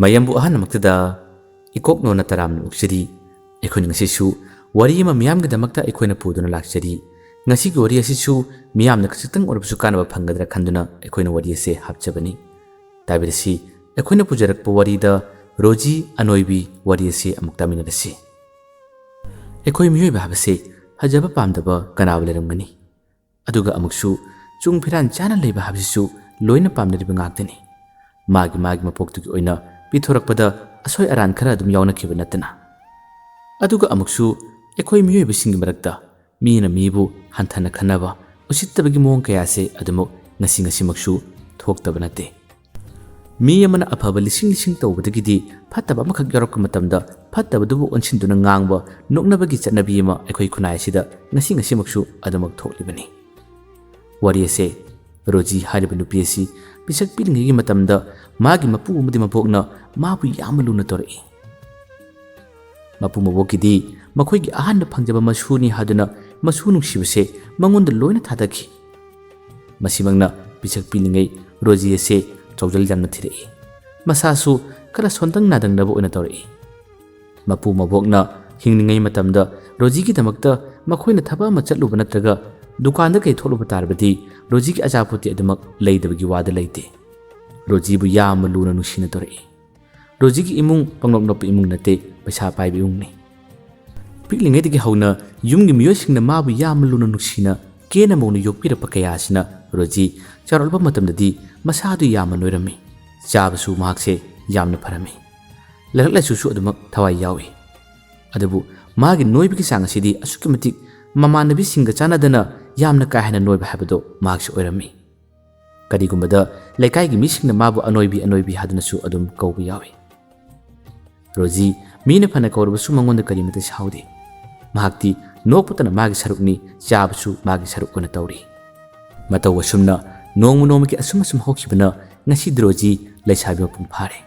mayambu ahan maktada ikok no na taram uksiri ekhon ngasi su wari ma miyam ga damakta ekhona puduna laksari ngasi gi wari asi su miyam na khasitang orbusu kanaba phangadra khanduna ekhona wari ase hapchabani tabirisi ekhona pujarak po wari da roji anoibi wari ase amukta minadasi ekhoi miyoi ba habase hajaba pamdaba kanaba leramgani aduga amuksu chung phiran chana leiba habsisu loina pamnariba ngakdani magi mapoktugi oina pithorakpada asoi aran khara dum yauna khiba natana aduga amuksu ekhoi miyoi bisingi marakta mina mibu hanthana khanaba usittabagi mong kaya se adumo ngasi maksu thoktaba nate mi amana afaba lising tawbadagidi phattaba makhak yarak matamda phattaba dubu onchinduna ngangba noknabagi chatnabi ma ekhoi khunai sida ngasi maksu adumak thoklibani wari ase roji hariba nupi asi pisak pilingi matamda magi mapu umudi mapokna mabu yamaluna torai mapu mabokidi makhoi gi ahan phangjaba masuni haduna masu nungsibase mangonda loina thadaki masimangna pisak pilingi roji ase chawjal jamna thirei masasu kala sontang nadang nabo oina torai mapu mabokna hingningai matamda roji gi damakta makhoina thaba ma chatluba natraga दुकान कई थोलुब तारबदी रोजी की अचापोती अदमक लेदबगी वाद लेते रोजी बु याम Luna नुसिना तोरई रोजी की इमुंग पंगनोक नोप इमुंग नते पैसा पाइबे इमुंगने पिकलिंगे दगी हौना युमगी मियोसिंगना माबु याम लूना नुसिना केना मौना योकपिरप कयासिना रोजी चारोलबा मतमददी मसादु याम नोइरमी चाबसु माकसे यामना फरमी लरकलसुसु अदमक थवाई यावी अदबु मागी नोइबगी सांगसिदी असुकी मतिक ममानबी सिंगा चानादना यामना काहेना नोइबा हाबदो मार्क्स ओइरमी कदिगुमदा लेकाइगी मिसिंगना माबु अनोइबी हादनसु अदुम कौबु यावी रोजी मीना फना कौरबसु मंगोंदा करिमते साउदे महाक्ति नोकपतना मागी सरुकनी चाबसु मागी सरुक ओना तौरी मतौ असुमना नोंमुनोमकी assume होखिबना ngasi droji laisabi mapung phare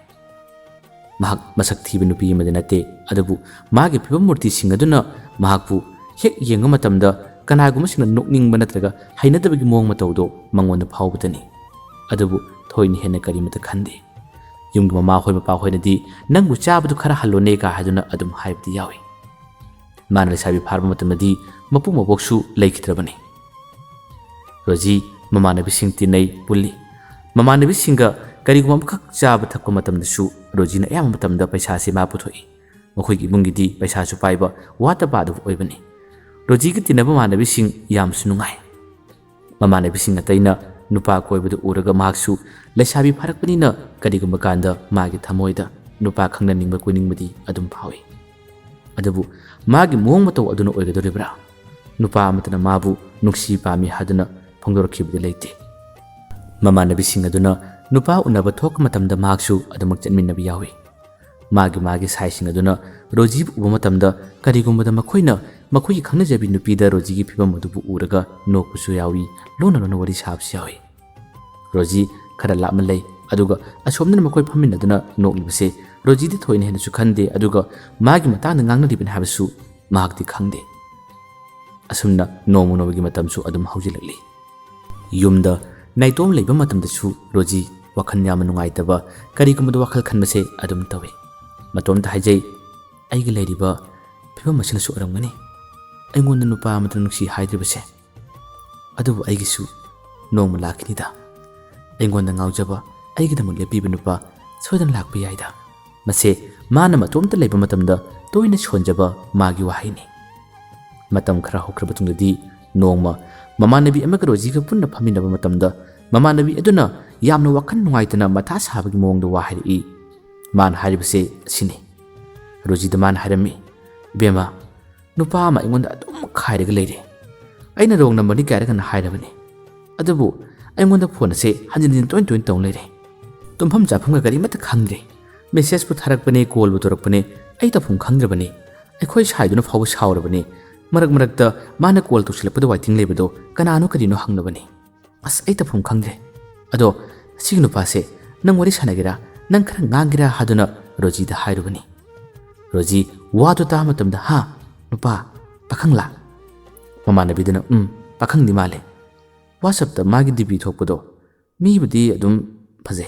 mahak masak thiba nupi amada nate adabu magi phibam murti singaduna mahakpu hek yenga matamda kanaguma singna nokningba natraga hainadabagi mong matawdo mangonda phawbutani adabu thoini hena karimata khande yumgi mama hoi mapa hoi nadi nangbu chabadu khara halone ka haduna adum haibdi yawi mana laisabi pharba matamadi mapu maboksu laikhitrabani roji mama nabi singti nei pulli mama nabi singa kariguma makhak chaba thakko matamdasu rojina yam matamda paisa se ma puthoi makhoi gi bungidi paisa su paiba wata badu oibani roji gi tinaba mama nabi sing yam sunungai mama nabi sing ataina nupa koibadu uraga maksu laisabi pharakpani na kariguma kanda magi thamoida nupa khangna ningba koiningmadi adum phawi adabu magi mong mataw aduna oigadoribra nupa amatana mabu nuksi pami haduna phongdorkhibdi leite mama nabi sing aduna nupa unaba thok matamda maksu adamak chatminabi yawi magi sai sing aduna roji uba matamda karigumada makhoi khangna jabi nupi da roji gi phibam adubu uraga nokpusu yawi lona wari sabs yawi roji khara lamalai aduga asomna makhoi phamin aduna noklibase roji di thoine hena su khande aduga magi matang ngangna dibin habasu magdi khangde asumna nomunogi matamsu adum haujilakli yumda naitom leiba matamdasu roji wakhan yama nungaitaba karigumada wakhal khanmase adum tawe matomda haijai aigi leiriba phibam masina su aramgani aingonda nupa amata nungsi haidribase adubu aigisu nongma lakinida aingonda ngaujaba aigidamuk lepiba nupa soidan lakpa yaida mase mana matomta leiba matamda toina sonjaba magi wahaini matam khara hokraba tungdadi nongma mama nabi amaga roji ga punna phaminaba matamda mama nabi aduna yamna wakhan nungaitana matha sabagi mongda wahari man haribase sini roji da man harami bema nupa ma ingonda adum khairaga leire aina rong number ni kaira kana hairabani adabu aingonda phone se hanjin toin tong leire tumpham chafam ga gari mata khangre message pu tharakpane call bu torakpane ai ta phum khangrabani aikhoi saiduna phaw saurabani marak mana call tusilapadu waiting lebado kanano kadino hangnabani as ai ta phum khangre ado signu pase nang wari sanagira nang khara ngangira haduna roji da hairubani roji wadu ta matamda ha nupa pakhangla mama nabidana pakhang di male whatsapp ta magi dibi thokpado mi budi adum phaje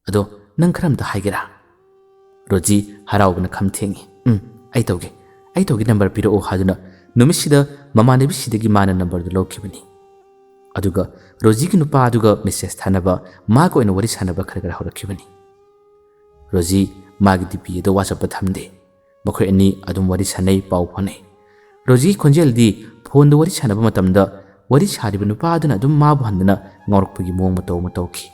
ado nang kharam ta haigira Roji haraubana kham thengi ai tauge number piro o haduna numisida mamanabi sidagi mana number du lokhibani aduga Roji ki nupa aduga message thanaba ma ko ina wari sanaba khara horakhibani Roji magi dipi do WhatsApp thamde makhoi ani adum wari sanai pau phone Roji khonjel di phone do wari sanaba matamda wari sariba nupa aduna adum ma bhandana ngorokpagi mong matawki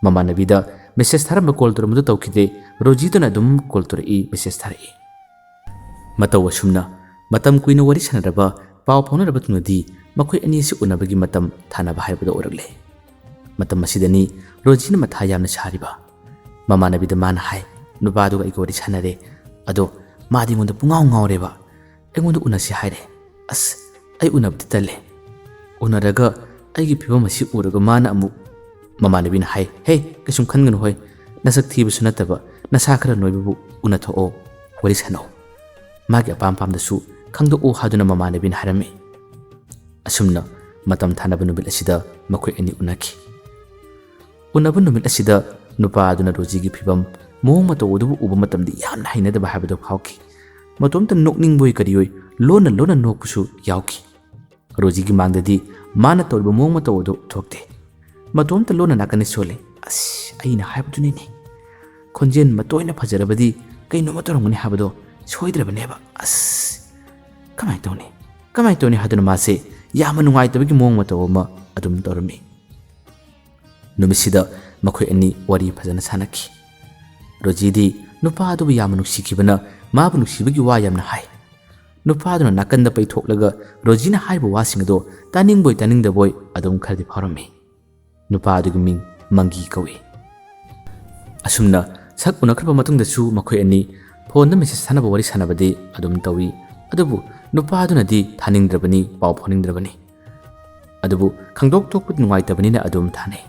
mamanabi da message tharamba call turmudu tawkide Roji duna adum call turi message thari mataw asumna matam kuina wari sanaraba pau phonaraba tunadi makhoi ani si unabagi matam thanaba haibada oragle matam masidani Roji na matha yamna sariba mamanabi da man hai nupa du ga igori sanare ado madi ngonda pungaw ngawreba engonda unasi haire as ai unabdi tale unaraga aigi phiba masi uraga mana amu mamanabi na hai hey kasum khanganu hoy nasak thibu sunataba nasa khara noibu unatho o wari sano magi apam pam da su khangdo o haduna mamanabi na harame asumna matam thanaba nubil asida makhoi ani unaki unabu nubil asida nupa aduna Roji gi phibam mong mato udu uba matamdi yamna hainada ba habado phauki matomta nokning boy kariyoi lona nokpusu yauki Roji gi mangdadi mana torba mong mato udu thokte matomta lona nakani sole as aina habduni ni khonjen matoina phajarabadi kaino matorongni habado soidrabaneba as kamai toni haduna mase yama nungai tabagi mong mato ma adum tormi numisida makhoi ani wari phajana sanaki Roji di nupa adu yamanu sikibana mabu nuksibagi wa yamna hai nupa adu nakanda pai thoklaga Roji na haibu wasing do taning da boy adum khardi pharami nupa adu gi ming mangi kawi asumna sak unakraba matung da su makhoi ani phone da message sanaba wari sanabadi adum tawi adubu nupa adu na di thaning drabani pau phoning drabani adubu khangdok tokput nungai tabani na adum thane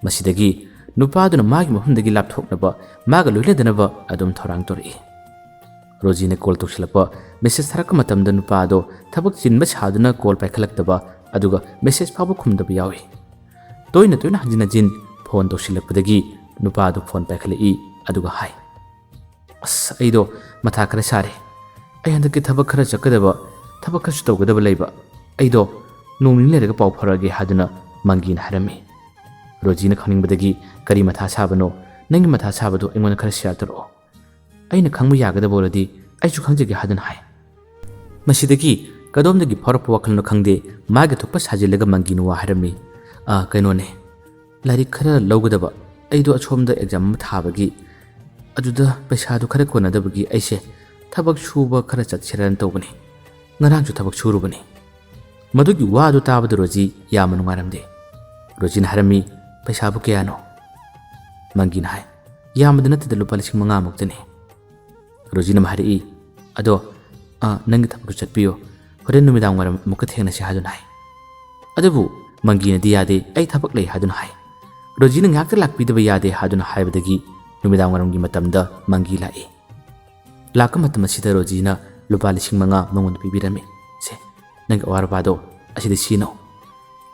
masidagi nupa aduna magi mafumdagi lapthoknaba maga loiledanaba adum thorang tori Roji ne call toksilapa message tharaka matamda nupa ado thabak chinba chaduna call paikhalakdaba aduga message phabu khumdaba yawi toina hanjina jin phone toksilapdagi nupa ado phone paikhalai aduga hai as aido matha khara sare ai handaki thabak khara chakadaba thabak khara tawgadaba leiba aido nongning lerega pau pharage haduna mangin harami Roji na khangingbadagi kari matha sabano nangi matha sabado engona khara share taro aina khangmu yagada boladi aichu khangjage hadun hai masidagi kadomdagi phorpa wakhalno khangde mage thokpa sajilaga manginu wa harami kaino ne lari khara lawgadaba aido achomda exam ma thabagi aduda paisa du khara konadabagi aise thabak shuba khara chatchiran tawbani ngarangju thabak shurubani madugi wa du tabada Roji yamanu ngaramde Roji na harami paisa bu kayano mangin hai yamadana tida lupa 5,000 muktani Roji na mahari ado nangi thabak chatpiyo horen numidang waram mukha thengna si hadun hai adabu mangina di yade ai thabak lei hadun hai Roji na ngakta lakpidaba yade hadun hai badagi numidang waram gi matamda mangi lai laka matam asida Roji na lupa 5,000 mangon pibirame se nangi awarbado asida sino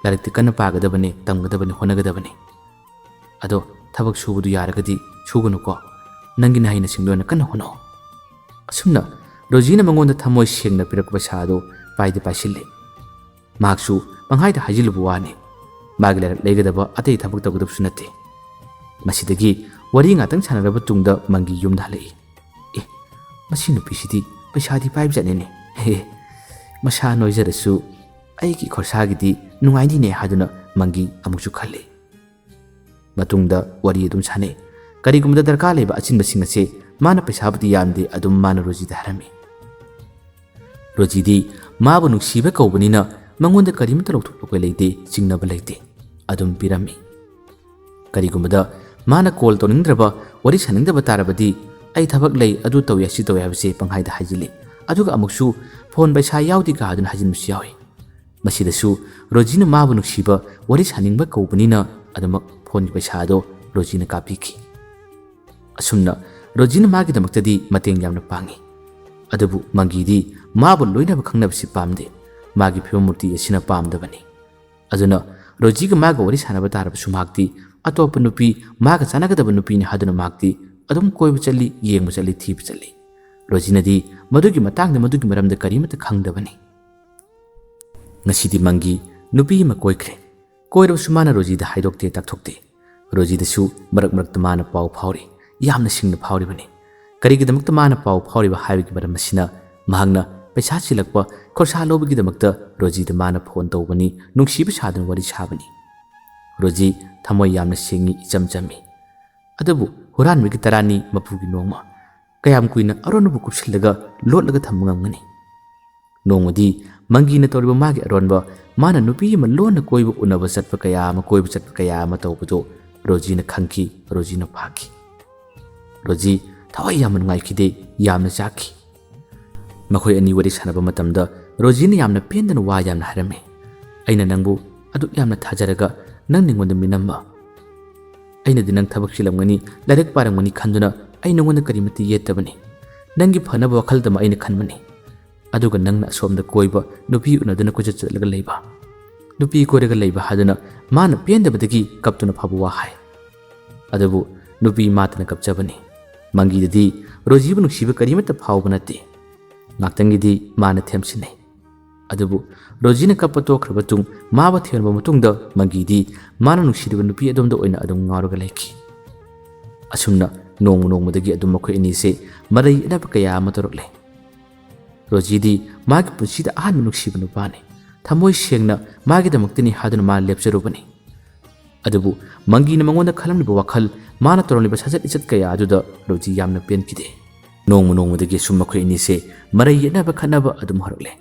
larik kana pagadabane tamgadabane honagadabane ado thabak subudu yaragadi sugunu ko nangi na haina singdona kana hono asumna Roji na mangonda thamoi sengna pirakba sado paide pasille maksu panghaida hajilubu wani maglar legadaba atei thabak tagudab sunate masidagi wari ngatang sanaraba tungda mangi yum dhalai masi nupisidi paisadi paib janene he masa noizarasu aiki khorsagidi nungaidi ne haduna mangi amuchu khale matungda wari adum sane karigumda darka leba achinba singase mana paisabdi yamde adum mana Roji da harami Roji di mabu nuksiba kaubani na mangonda karimta lokthokpa leite chingnaba leite adum pirami karigumda mana call toningdraba wari saningdaba tarabadi ai thabak lei adu tawya si tawya bse panghaida hajili aduga amuksu phone paisa yaudi ka adun hajinmusi yawi masidasu Roji na mabu nuksiba wari saningba kaubani na adama phone paisa ado Roji na kapiki asumna Roji na magi damaktadi mateng yamna pangi adabu mangidi mabu loina bakhangnabsi pamde magi phimurti asina pamdabani aduna Roji ga maga wari sanaba taraba sumakti atopa nupi maga chanagadaba nupi ni haduna makti adum koiba chali yengba chali thiba chali Rojinadi madugi matangda madugi maramda karimata khangdabani ngasidi mangi nupi ma koikre koirab sumana Rojida haidokte takthokte Rojida su marak mana pau phauri yamna singna phauri bani karigidamukta mana pau phauri ba haibigi maram masina mahangna paisa chilakpa khorsa lobigidamukta Rojida mana phone tawbani nungsiba sadun wari sabani Roji thamoy yamna singi icham chami adabu huran migi tarani mapugi nongma kayam kuina aronbu kupsilaga lotlaga thamngangani nongodi mangi na toriba magi aronba mana nupi ma lona koiba unaba satpa kaya ma koiba satpa kaya ma tawbado Roji na khangki Roji na phaki Roji thawai yamna ngaikide yamna chaki makhoi ani wari sanaba matamda Roji na yamna pendana wa yamna harame aina nangbu adu yamna thajaraga nang ningonda minamba aina dinang thabak silamngani direct parangmani khanduna aina ngonda karimati yetabani nangi phanaba wakaldama aina khanmani aduga nangna somda koiba nupi unaduna kojat chatlaga leiba nupi koiraga leiba haduna mana pendabadagi kaptuna phabu wa hai adabu nupi matana kapchabani mangi dadi Rojibu nuksiba karimata phawba nate ngaktangidi mana themsine adabu Rojina kapato khrabatung maba thionba matungda mangidi mana nuksiba nupi adomda oina adum ngaruga leki asumna nongmudagi adum makhoi ani se marai anaba kaya amatorokle Rojidi magi punsida ahan nuksiba nupane thamoi sengna magi damaktani haduna ma lepcherubani adabu mangi na mangonda khalamliba wakhal mana toroliba sajat ichat kaya aduda Roji yamna penkide nongmudagi sum makhoi ani se marai anaba khanaba adum harokle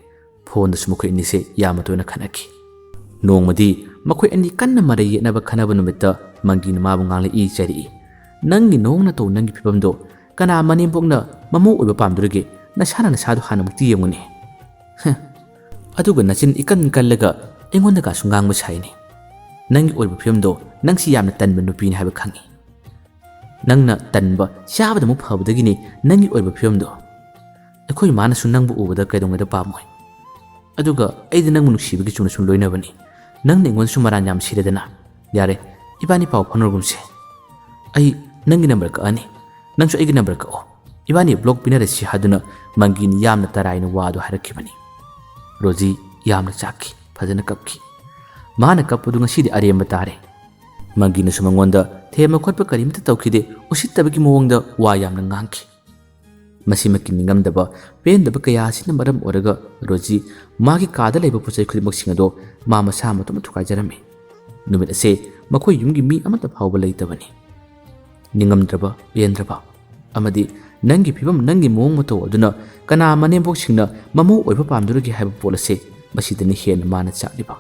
phone da sum makhoi ani se yamatona khanaki nongmadi makhoi ani kanna marai anaba khanaba numita mangi na mabu ngangla I chari nangi nongna to nangi pibamdo kana manimbokna mamu oiba pamdurege nasana nasadu hana mukti yemuni aduga nachin ikan kallaga engonda ka sungang ma saini nangi oiba pibamdo nangsi yamna tanba nupi ni haba khangi nangna tanba shabada mu phabadagini nangi oiba pibamdo akhoi mana sunangbu ubada kaidongada pamoi aduga aidi nang nuksibagi chuna sun loinabani nangni engon sumaran yam siredana yare ibani pau phanorgumse ai nangi number ka ani nangsu aigi number ka o ibani block pinaresi haduna mangin yamna taraina wadu harakibani Roji yamna chaki phajana kapki mana kapudu ngasidi aremba tare mangina sumangonda thema khotpa karimta tawkhide usittabagi mawongda wa yamna ngangki masimaki ningamdaba pendaba kaya sina maram oraga Roji magi kada laiba puchai khudimok singado mama sama tum thukai jarami numit ase makhoi yumgi mi amata phawba leitabani ningamdraba yendraba amadi nangi phibam nangi mong mato aduna kana manembok singna mamu oiba pamdurugi haiba polase masidani hen mana chakliba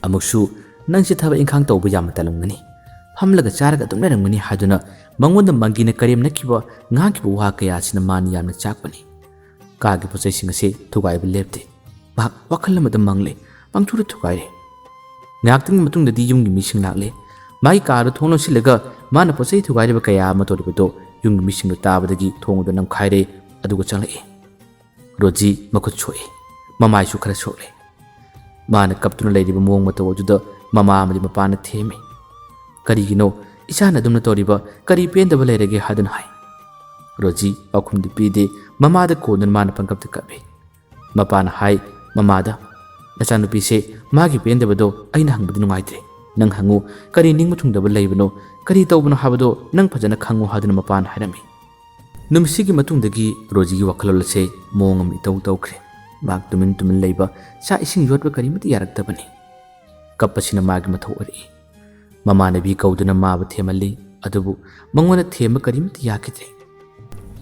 amuksu nangsi thaba inkhang tawba yam talangani hamlaga charaga dum lerangani haduna mangonda mangina karim nakiba ngakiba wa kaya sina mani yamna chakpani kagi posai singa se thugaiba lepte bak wakhalama da mangle pangchura thugaire ngakting matungda di yumgi mising nakle mai karu thonglo silaga mana posai thugaire ba kaya matoribudo yung misingdo tabadagi thongdo nam khaire aduga changle Roji makut choi mamai su khara sokle mana kaptuna leiriba mong mato aduda mama amadi mapana theme karigino isana dumna toriba kari pendaba leirege hadun hai Roji akhumdi pide mamada konan mana pangkapta kabe mapana hai mamada nachanupi se magi pendabado aina hangbadu nungaitre nang hangu kari ningma thungdaba leibano kari tawbano habado nang phajana khangu haduna mapan hairami numsigi matungdagi Roji gi wakhalolase mongam itaw tawkhre mak tumin leiba sa ising yotba karimati yaraktabani kapasina magi mathau ari mamanabi kauduna maba themali adubu mangona thema karimati yakite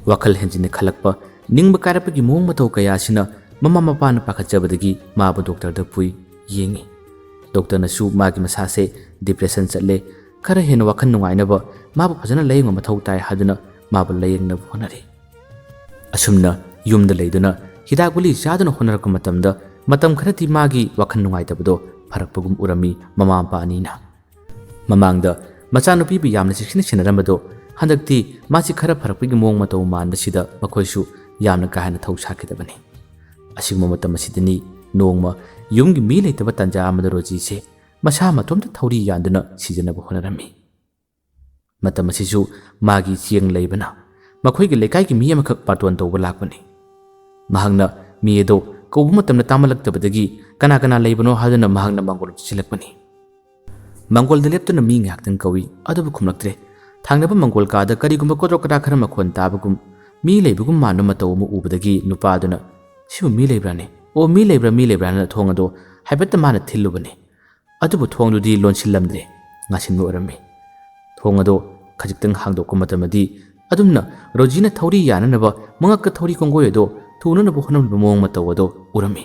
wakhal henjine khalakpa ningba karapagi mong mathau kaya sina mama mapana pakhatjabadagi maba doctor da pui yengi doctor na su magi masase depression chatle khara hen wakan nungainaba maba phajana layeng mathau tai haduna maba layeng na bonare asumna yumda leiduna hidaguli chaduna honarak matamda matam kharati magi wakan nungai tabdo pharakpagum urami mama pa anina mamangda machanupi bi yamna sikhina sinarambado handakti masi khara pharakpagi mong matau man sida makhoisu yamna kahana thau sakidabani asigma matam asidani nongma yumgi mi leitaba tanja amada Roji se masa matomda thauri yanduna sijanaba honarami Matam asisu magi chiang leibana makhoi gi lekai gi mi amakak paton tawba lakpani mahangna mi edo kawbu matamna tamalaktabadagi kana kana leibano haduna mahangna mangol chilakpani mangol deleptuna mi ngaktang kawi adubu khumlaktre thangnaba mangol kada karigumba kodro kada khara makhon tabagum mi leibugum manu mataw mu ubadagi nupa aduna sibu mi leibrane o mi leibra na thongado haibata mana thillubani adubu thongdudi lonsillamdre ngasinbu arami thongado khajitang hangdokko matamadi adumna Rojina thori yananaba mangakka thori kongoyedo thunanaba honamba mawng matawado urami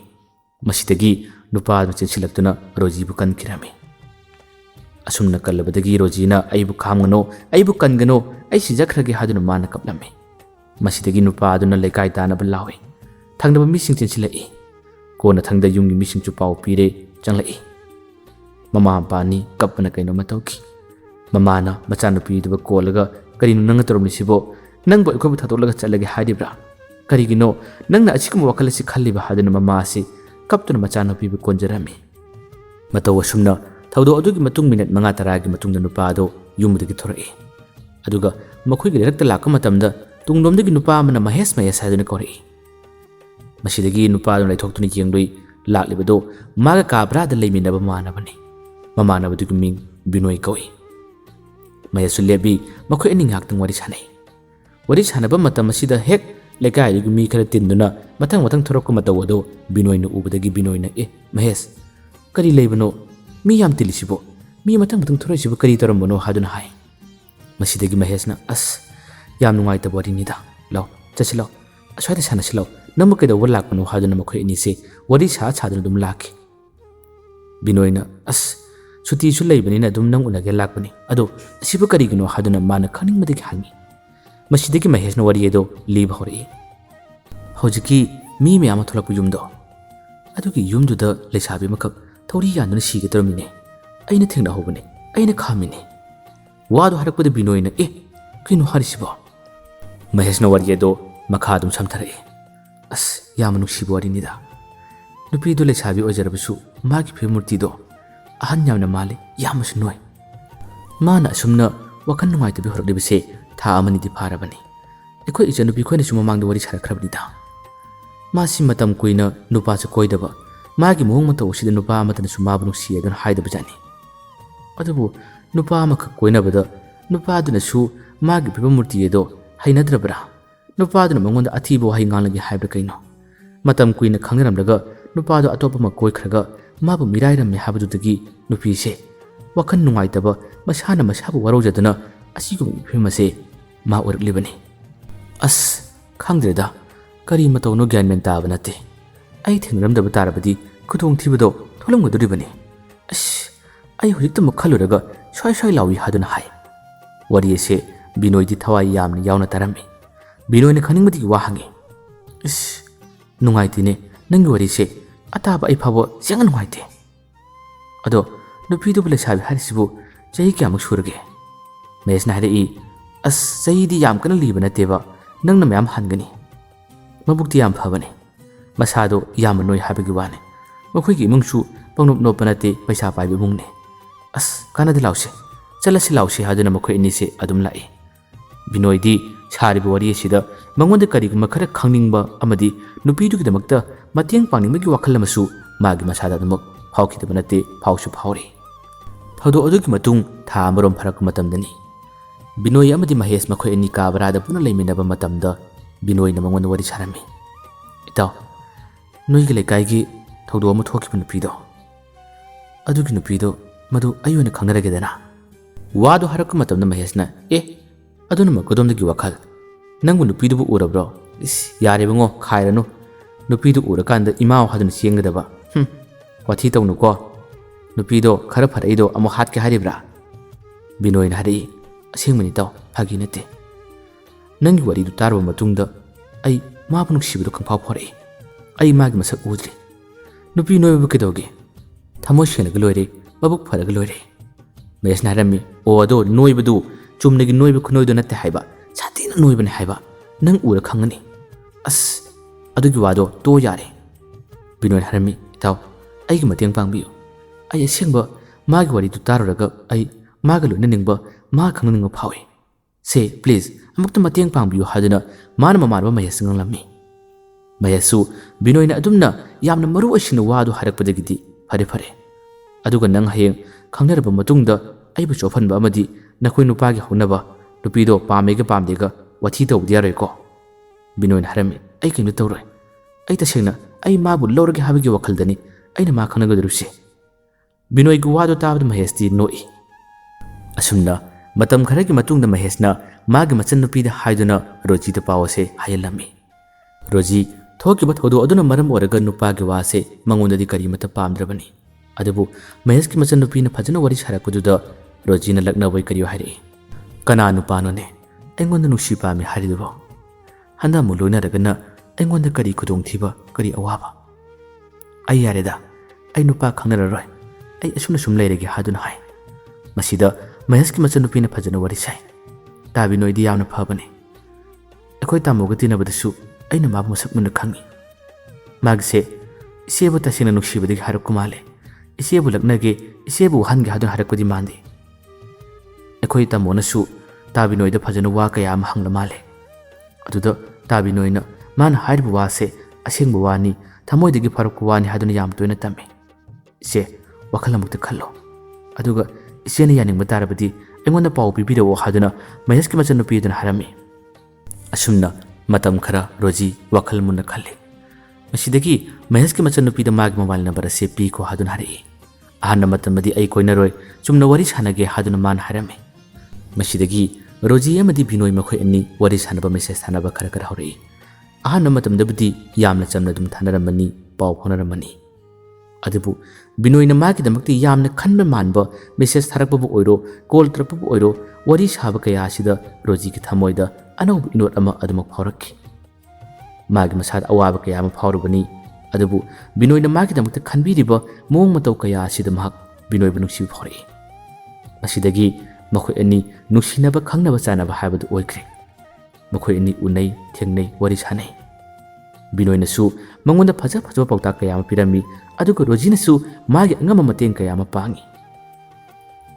masidagi nupa adu chinsilaktuna Rojibu kankirami asumna kallabadagi Rojina aibu khamgano aibu kangano ai sijakhrage haduna mana kaplami masidagi nupa aduna lekai tanaba lawi thangnaba mising chinsilai kona thangda yunggi mising chu pau pire changlai mama pani kapna kaino matawki mamana machanupi duba kolaga karino nanga toromni sibo nangbo ikobu thatolaga chalage hadibra karigino nangna achikum wakalasi khalliba haduna mama asi kaptuna machanupi bu konjarami mataw asumna thawdo adugi matung minute manga taragi matungda nupa ado yumudagi thorai aduga makhoi gi rekta lakka matamda tungdomdagi nupa amana Mahesh haduna kori masidagi nupa ado laithoktuni yengdoi laklibado maga kabra da leiminaba manabani mamanabadu ming Binoy kawi Mahesh lebi makhoi ani ngaktang wari sanaba matam asida hek lekai gi mi khara tinduna matang thorokko matawado Binoy na ubadagi Binoy na Mahesh kari leibano mi yam tilisibo mi matang thorosibo kari tarambono haduna hai masidagi Mahesh na as yam nungai ta bori nida law chasilo aswada sanasilo namu keda walakno haduna makhoi ani se wari sa chaduna dum laki Binoy na as suti su leibani dum nang unage lakpani ado sibu karigino haduna mana khaning madigi hangi masidagi Mahesh na wari edo liba hori hojiki mi me ama tholakpu yumdo adugi yumduda leisabi makak thori yanduna sige tormine aina thengna hobane aina khamine wadu harakpade Binoy na kino harisibo Mahesh na wari edo makha dum samthare as yamanu sibo wari nida nupi do leisabi ojarabusu magi phimurti do ahan yamna male yamasu noi mana sumna wakan nungai tabi horakdibise tha amani di pharabani ekoi ichanupi khoina suma mangda wari sarakhrabni da masi matam kuina nupa cha koidaba magi mohong mata usida nupa amatana suma bunu si adun haidaba jani adubu nupa amakha koinabada nupa aduna su magi phibamurti edo hainadrabra nupa aduna mangonda athibo hai ngalagi haibra kaino matam kuina khangramlaga nupa ado atopa ma koi khraga mabu mirairamne habadudagi nupi se wakan nungaitaba masana masabu warojaduna asigum phimase ma uraklibani as khangdreda kari matawno gyan men taba nate ai thengramdaba tarabadi khutong thibado tholamgoduribani as ai hojikta makhaluraga swai lawi haduna hai wari ese Binoy di thawai yamna yauna tarami Binoy na khaningmadi wa hangi is nungaitine nangi wari se ataba ai phabo jangan waite ado nupi du bele sabi harisibu jayi kyamuk surage Mahesh na hare as jayi di yam kana libana teba nangna mayam hangani mabukti yam phabane masado yam noi habagi wane makhoi gi mungsu pangnop no panate paisa pai bi mungne as kana de lause chalasi lause haduna makhoi ni se adum lai Binoy di saribu wari sida mangonda kari makhara khangningba amadi nupi du gidamakta mateng pangningmagi wakhal amasu magi masada damak phawkhidaba nate phawsu phawri thawdo adugi matung tha amarom pharak matamdani Binoy amadi Mahesh makhoi ani kabarada puna leiminaba matamda Binoy na mangonda wari sarami itaw noi gi lekai gi thawdo amu thokhiba nupido adugi nupido madu ayona khangnaragedana wadu harak matamda Mahesh na aduna makodomdagi wakhal nangu nupidu urabro yare bango khairanu nupidu urakanda imao haduna siengadaba wathi tawnu ko nupido khara pharaido amo hatke haribra Binoy na hari asengmani taw phagi nate nangi wari du tarba matungda ai mabunu sibido kangphaw phore ai magi masak udri nupi noy bu kedoge thamosena galoire babuk pharaga loire Mahesh na harami o ado noy budu chumnagi noy bu khunoi do natte haiba satina noy bane haiba nang ura khangani as adugi wado to yare Binoy harami taw ai gi mateng pangbiyo ai asengba magi wari du taruraga ai maga lo naningba ꯃꯥ ꯈꯪꯅꯤꯡꯕ ꯐꯥꯎꯏ ꯁꯦ please ꯑꯃꯨꯛꯇ ꯃꯇꯦꯡ ꯄꯥꯡꯕꯤꯌꯨ ꯍꯥꯏꯗꯨꯅ ꯃꯥꯅ ꯃꯃꯥꯟꯅꯕ ꯃꯍꯦꯁ ꯉꯥꯡꯂꯝꯃꯤ ꯃꯍꯦꯁꯁꯨ ꯕꯤꯅꯣꯏꯅ ꯑꯗꯨꯝꯅ ꯌꯥꯝꯅ ꯃꯔꯨ ꯑꯣꯏꯁꯤꯟꯅ ꯋꯥꯗꯨ ꯍꯥꯏꯔꯛꯄꯗꯒꯤꯗꯤ ꯐꯔꯦ ꯑꯗꯨꯒ ꯅꯪ ꯍꯌꯦꯡ ꯈꯪꯅꯔꯕ ꯃꯇꯨꯡꯗ ꯑꯩꯕꯨ ꯆꯣꯞꯍꯟꯕ ꯑꯃꯗꯤ ꯅꯈꯣꯏ ꯅꯨꯄꯥꯒꯤ ꯍꯧꯅꯕ ꯅꯨꯄꯤꯗꯣ ꯄꯥꯝꯃꯦꯒ ꯄꯥꯝꯗꯦꯒ ꯋꯥꯊꯤ ꯇꯧꯕꯗꯤ ꯌꯥꯔꯣꯏꯀꯣ ꯕꯤꯅꯣꯏꯅ ꯍꯥꯏꯔꯝꯃꯤ ꯑꯩ ꯀꯩꯝꯇ ꯇꯧꯔꯣꯏ ꯑꯩ ꯇꯁꯦꯡꯅ ꯑꯩ ꯃꯥꯕꯨ ꯂꯧꯔꯒꯦ ꯍꯥꯏꯕꯒꯤ ꯋꯥꯈꯜꯗꯅꯤ ꯑꯩꯅ ꯃꯥ ꯈꯪꯅꯒꯗꯧꯔꯤꯕꯁꯦ ꯕꯤꯅꯣꯏꯒꯤ ꯋꯥꯗꯨ ꯇꯥꯕꯗ ꯃꯍꯦꯁꯇꯤ ꯅꯣꯛꯏ ꯑꯁꯨꯝꯅ ꯃꯇꯝ ꯈꯔꯒꯤ ꯃꯇꯨꯡꯗ ꯃꯍꯦꯁꯅ ꯃꯥꯒꯤ ꯃꯆꯟꯅꯨꯄꯤꯗ ꯍꯥꯏꯗꯨꯅ ꯔꯣꯖꯤꯗ ꯄꯥꯎ ꯑꯁꯦ ꯍꯥꯏꯍꯜꯂꯝꯃꯤ ꯔꯣꯖꯤ ꯊꯣꯛꯈꯤꯕ ꯊꯧꯗꯣꯛ ꯑꯗꯨꯅ ꯃꯔꯝ ꯑꯣꯏꯔꯒ ꯅꯨꯄꯥꯒꯤ ꯋꯥꯁꯦ ꯃꯉꯣꯟꯗꯗꯤ ꯀꯔꯤꯃꯠꯇ ꯄꯥꯝꯗ꯭ꯔꯕꯅꯤ ꯑꯗꯨꯕꯨ ꯃꯍꯦꯁꯀꯤ ꯃꯆꯟꯅꯨꯄꯤꯅ ꯐꯖꯅ ꯋꯥꯔꯤ ꯁꯥꯔꯛꯄꯗꯨꯗ ꯔꯣꯖꯤꯅ ꯂꯛꯅꯕꯣꯏ ꯀꯔꯤꯌꯣ ꯍꯥꯏꯔꯛꯏ ꯀꯅꯥ ꯅꯨꯄꯥꯅꯣꯅꯦ ꯑꯩꯉꯣꯟꯗ ꯅꯨꯡꯁꯤ ꯄꯥꯝꯃꯤ ꯍꯥꯏꯔꯤꯗꯨꯕꯣ ꯍꯟꯗꯛ ꯑꯃꯨꯛ ꯂꯣꯏꯅꯔꯒꯅ ꯑꯩꯉꯣꯟꯗ ꯀꯔꯤ ꯈꯨꯗꯣꯡꯊꯤꯕ ꯀꯔꯤ ꯑꯋꯥꯕ ꯑꯩ ꯌꯥꯔꯦꯗ ꯑꯩ ꯅꯨꯄꯥ ꯈꯪꯅꯔꯔꯣꯏ ꯑꯩ ꯑꯁꯨꯝꯅ ꯁꯨꯝ ꯂꯩꯔꯒꯦ ꯍꯥꯏꯗꯨꯅ ꯍꯥꯏ ꯃꯁꯤꯗ ꯃꯍꯦꯁꯀꯤ ꯃꯆꯟꯅꯨꯄꯤꯅ ꯐꯖꯅ ꯋꯥꯔꯤ ꯁꯥꯏ ꯕꯤꯅꯣꯏꯗꯤ ꯌꯥꯝꯅ ꯐꯕꯅꯤ ꯑꯩꯈꯣꯏ ꯇꯥꯃꯣꯒ ꯇꯤꯟꯅꯕꯗꯁꯨ ꯑꯩꯅ ꯃꯥꯕꯨ ꯃꯁꯛ ꯃꯨꯟꯅ ꯈꯪꯉꯤ ꯃꯥꯒꯤꯁꯦ ꯏꯆꯦꯕꯨ ꯇꯁꯦꯡꯅ ꯅꯨꯡꯁꯤꯕꯗꯒꯤ ꯍꯥꯏꯔꯛꯄ ꯃꯥꯜꯂꯦ ꯏꯆꯦꯕꯨ ꯂꯛꯅꯒꯦ ꯏꯆꯦꯕꯨ ꯋꯥꯍꯟꯒꯦ ꯍꯥꯏꯗꯨꯅ ꯍꯥꯏꯔꯛꯄꯗꯤ ꯃꯥꯟꯗꯦ ꯑꯩꯈꯣꯏ ꯇꯥꯃꯣꯅꯁꯨ ꯕꯤꯅꯣꯏꯗ ꯐꯖꯅ ꯋꯥ ꯀꯌా ꯑꯃ ꯍꯪꯂ ꯃꯥꯜꯂꯦ ꯑꯗꯨꯗ ꯕꯤꯅꯣꯏꯅ ꯃꯥꯅ ꯍꯥꯏꯔꯤꯕ ꯋꯥꯁꯦ ꯑꯁꯦꯡꯕ ꯋꯥꯅꯤ ꯊꯃꯣꯏꯗꯒꯤ ꯐꯥꯔꯛꯄ ꯋꯥꯅꯤ ꯍꯥꯏꯗꯨꯅ ꯌꯥꯝ ꯇꯣꯏꯅ ꯇꯝꯃꯤ ꯏꯆꯦ ꯋꯥꯈꯜ ꯑꯃꯨꯛꯇ ꯈꯜꯂꯣ ꯑꯗꯨꯒ ꯏꯆꯦꯅ ꯌꯥꯅꯤꯡꯕ ꯇꯥꯔꯕꯗꯤ ꯑꯩꯉꯣꯟꯗ ꯄꯥꯎ ꯄꯤꯕꯤꯔꯛꯑꯣ ꯍꯥꯏꯗꯨꯅ ꯃꯍꯦꯁꯀꯤ ꯃꯆꯟꯅꯨꯄꯤ ꯑꯗꯨꯅ ꯍꯥꯏꯔꯝꯃꯤ ꯑꯁꯨꯝꯅ ꯃꯇꯝ ꯈꯔ ꯔꯣꯖꯤ ꯋꯥꯈꯜ ꯃꯨꯟꯅ ꯈꯜꯂꯤ ꯃꯁꯤꯗꯒꯤ ꯃꯍꯦꯁꯀꯤ ꯃꯆꯟꯅꯨꯄꯤꯗ ꯃꯥꯒꯤ ꯃꯣꯕꯥꯏꯜ ꯅꯝꯕꯔ ꯑꯁꯤ ꯄꯤꯈꯣ ꯍꯥꯏꯗꯨꯅ ꯍꯥꯏꯔꯛꯏ ꯑꯍꯥꯟꯕ ꯃꯇꯝꯗꯗꯤ ꯑꯩ ꯀꯣꯏꯅꯔꯣꯏ ꯆꯨꯝꯅ ꯋꯥꯔꯤ ꯁꯥꯟꯅꯒꯦ ꯍꯥꯏꯗꯨꯅ ꯃꯥꯅ ꯍꯥꯏꯔꯝꯃꯤ ꯃꯁꯤꯗꯒꯤ ꯔꯣꯖꯤ ꯑꯃꯗꯤ ꯕꯤꯅꯣꯏ ꯃꯈꯣꯏ ꯑꯅꯤ ꯋꯥꯔꯤ ꯁꯥꯟꯅꯕ ꯃꯦꯁꯦꯖ ꯊꯥꯅꯕ ꯈꯔ ꯍꯧꯔꯛꯏ ꯑꯍꯥꯟꯕ ꯃꯇꯝꯗꯕꯨꯗꯤ ꯌꯥꯝꯅ ꯆꯝꯅ ꯑꯗꯨꯝ ꯊꯥꯅꯔꯝꯃꯅꯤ ꯄꯥꯎ ꯐꯥꯎꯅꯔꯝꯃꯅꯤ ꯑꯗꯨꯕꯨ ꯕꯤꯅꯣꯏꯅ ꯃꯥꯒꯤꯗꯃꯛꯇ ꯌꯥꯝꯅ ꯈꯟꯕ ꯃꯥꯟꯕ ꯃꯦꯁꯦꯖ ꯊꯥꯔꯛꯄꯕꯨ ꯑꯣꯏꯔో ꯀꯣꯜ ꯇꯧꯔꯛꯄꯕꯨ ꯑꯣꯏꯔో ꯋꯥꯔꯤ ꯁꯥꯕ ꯀꯌꯥ ꯑꯁꯤꯗ ꯔꯣꯖꯤꯒꯤ ꯊꯃꯣꯏꯗ ꯑꯅꯧꯕ ꯏꯅꯣꯠ ꯑꯃ ꯑꯗꯨꯃꯛ ꯐꯥꯎꯔꯛꯈꯤ ꯃꯥꯒꯤ ꯃꯁꯥꯗ ꯑꯋꯥꯕ ꯀꯌꯥ ꯑꯃ ꯐꯥꯎꯔꯨꯕꯅꯤ ꯑꯗꯨꯕꯨ ꯕꯤꯅꯣꯏꯅ ꯃꯥꯒꯤꯗꯃꯛꯇ ꯈꯟꯕꯤꯔꯤꯕ ꯃꯑꯣꯡ ꯃꯇꯧ ꯀꯌꯥ ꯑꯁꯤꯗ ꯃꯍꯥꯛ ꯕꯤꯅꯣꯏꯕꯨ ꯅꯨꯡꯁꯤꯕ ꯐꯥꯎꯔꯛꯏ ꯃꯁꯤꯗꯒꯤ ꯃꯈꯣꯏ ꯑꯅꯤ ꯅꯨꯡꯁꯤꯅꯕ ꯈꯪꯅꯕ ꯆꯥꯅꯕ ꯍꯥꯏꯕꯗꯨ ꯑꯣꯏꯈ꯭ꯔꯦ ꯃꯈꯣꯏ ꯑꯅꯤ ꯎꯅꯩ ꯊꯦꯡꯅꯩ ꯋꯥꯔꯤ ꯁꯥꯟꯅꯩ ꯕꯤꯅꯣꯏꯅꯁꯨ ꯃꯉꯣꯟꯗ ꯐꯖꯕ ꯄꯥꯎꯇꯥꯛ ꯀꯌꯥ ꯑꯃ ꯄꯤꯔꯝꯃꯤ ꯑꯗꯨꯒ ꯔꯣꯖꯤꯅꯁꯨ ꯃꯥꯒꯤ ꯑꯉꯝꯕ ꯃꯇꯦꯡ ꯀꯌꯥ ꯑꯃ ꯄꯥꯡꯉꯤ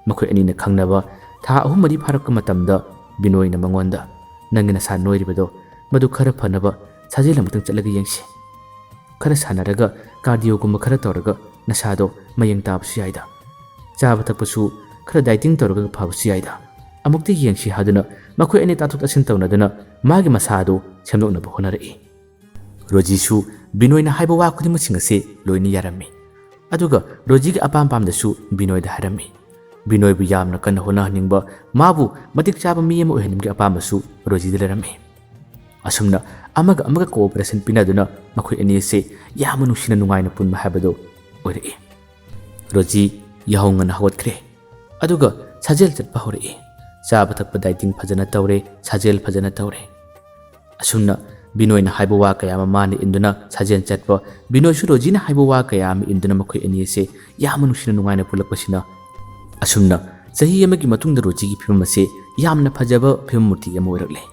ꯃꯈꯣꯏ ꯑꯅꯤꯅ ꯈꯪꯅꯕ ꯊꯥ 3-4 ꯐꯥꯔꯛꯄ ꯃꯇꯝꯗ ꯕꯤꯅꯣꯏꯅ ꯃꯉꯣꯟꯗ ꯅꯪꯒꯤ ꯅꯁꯥ ꯅꯣꯏꯔꯤꯕꯗꯣ ꯃꯗꯨ ꯈꯔ ꯐꯅꯕ ꯁꯥꯖꯦꯜ ꯑꯃꯨꯛꯇꯪ ꯆꯠꯂꯒ ꯌꯦꯡꯁꯤ खर सानरगा कार्डियोगुम खर तौरगा नसादो मयंग ताबसु याइदा चाबा थकपसु खर डाइटिंग तौरगा फाबसु याइदा अमुक्ति येंगसि हादुना मखोय अने ताथुक तसिन तौनदुना मागी मसादो सेमदोकनबा होनरई रोजीसु बिनोयना हाइबा वा खुदिमसिंग असे लोइनि यारम्मि अदुगा रोजीगी अपाम पामदसु बिनोयदा हारम्मि बिनोयबु यामना कन्ना होनाहनिंगबा माबु मतिक चाबा मी अमा ओहनिमगे अपामसु रोजीदा लेरम्मि असुमना अमगा अमगा कोऑपरेशन पिनादुना मखोय अनिसे याम नुसिना नुंगाइना पुनमा हाबदो ओइरई रोजी याहोंगना हवतख्रे अदुगा साजेल चटपा होरई चाबा थकपा डाइटिंग फजना तौरे साजेल फजना तौरे असुमना बिनोयना हाइबा वा कयामा माने इंदुना साजेल चटपा बिनोयसु रोजीना हाइबा वा कयामा इंदुना मखोय अनिसे याम नुसिना नुंगाइना पुलकपसिना असुमना चही अमगी मतुंगदा रोजीगी फिल्म असे यामना फजबा फिल्म मूर्ति अमा ओइरकले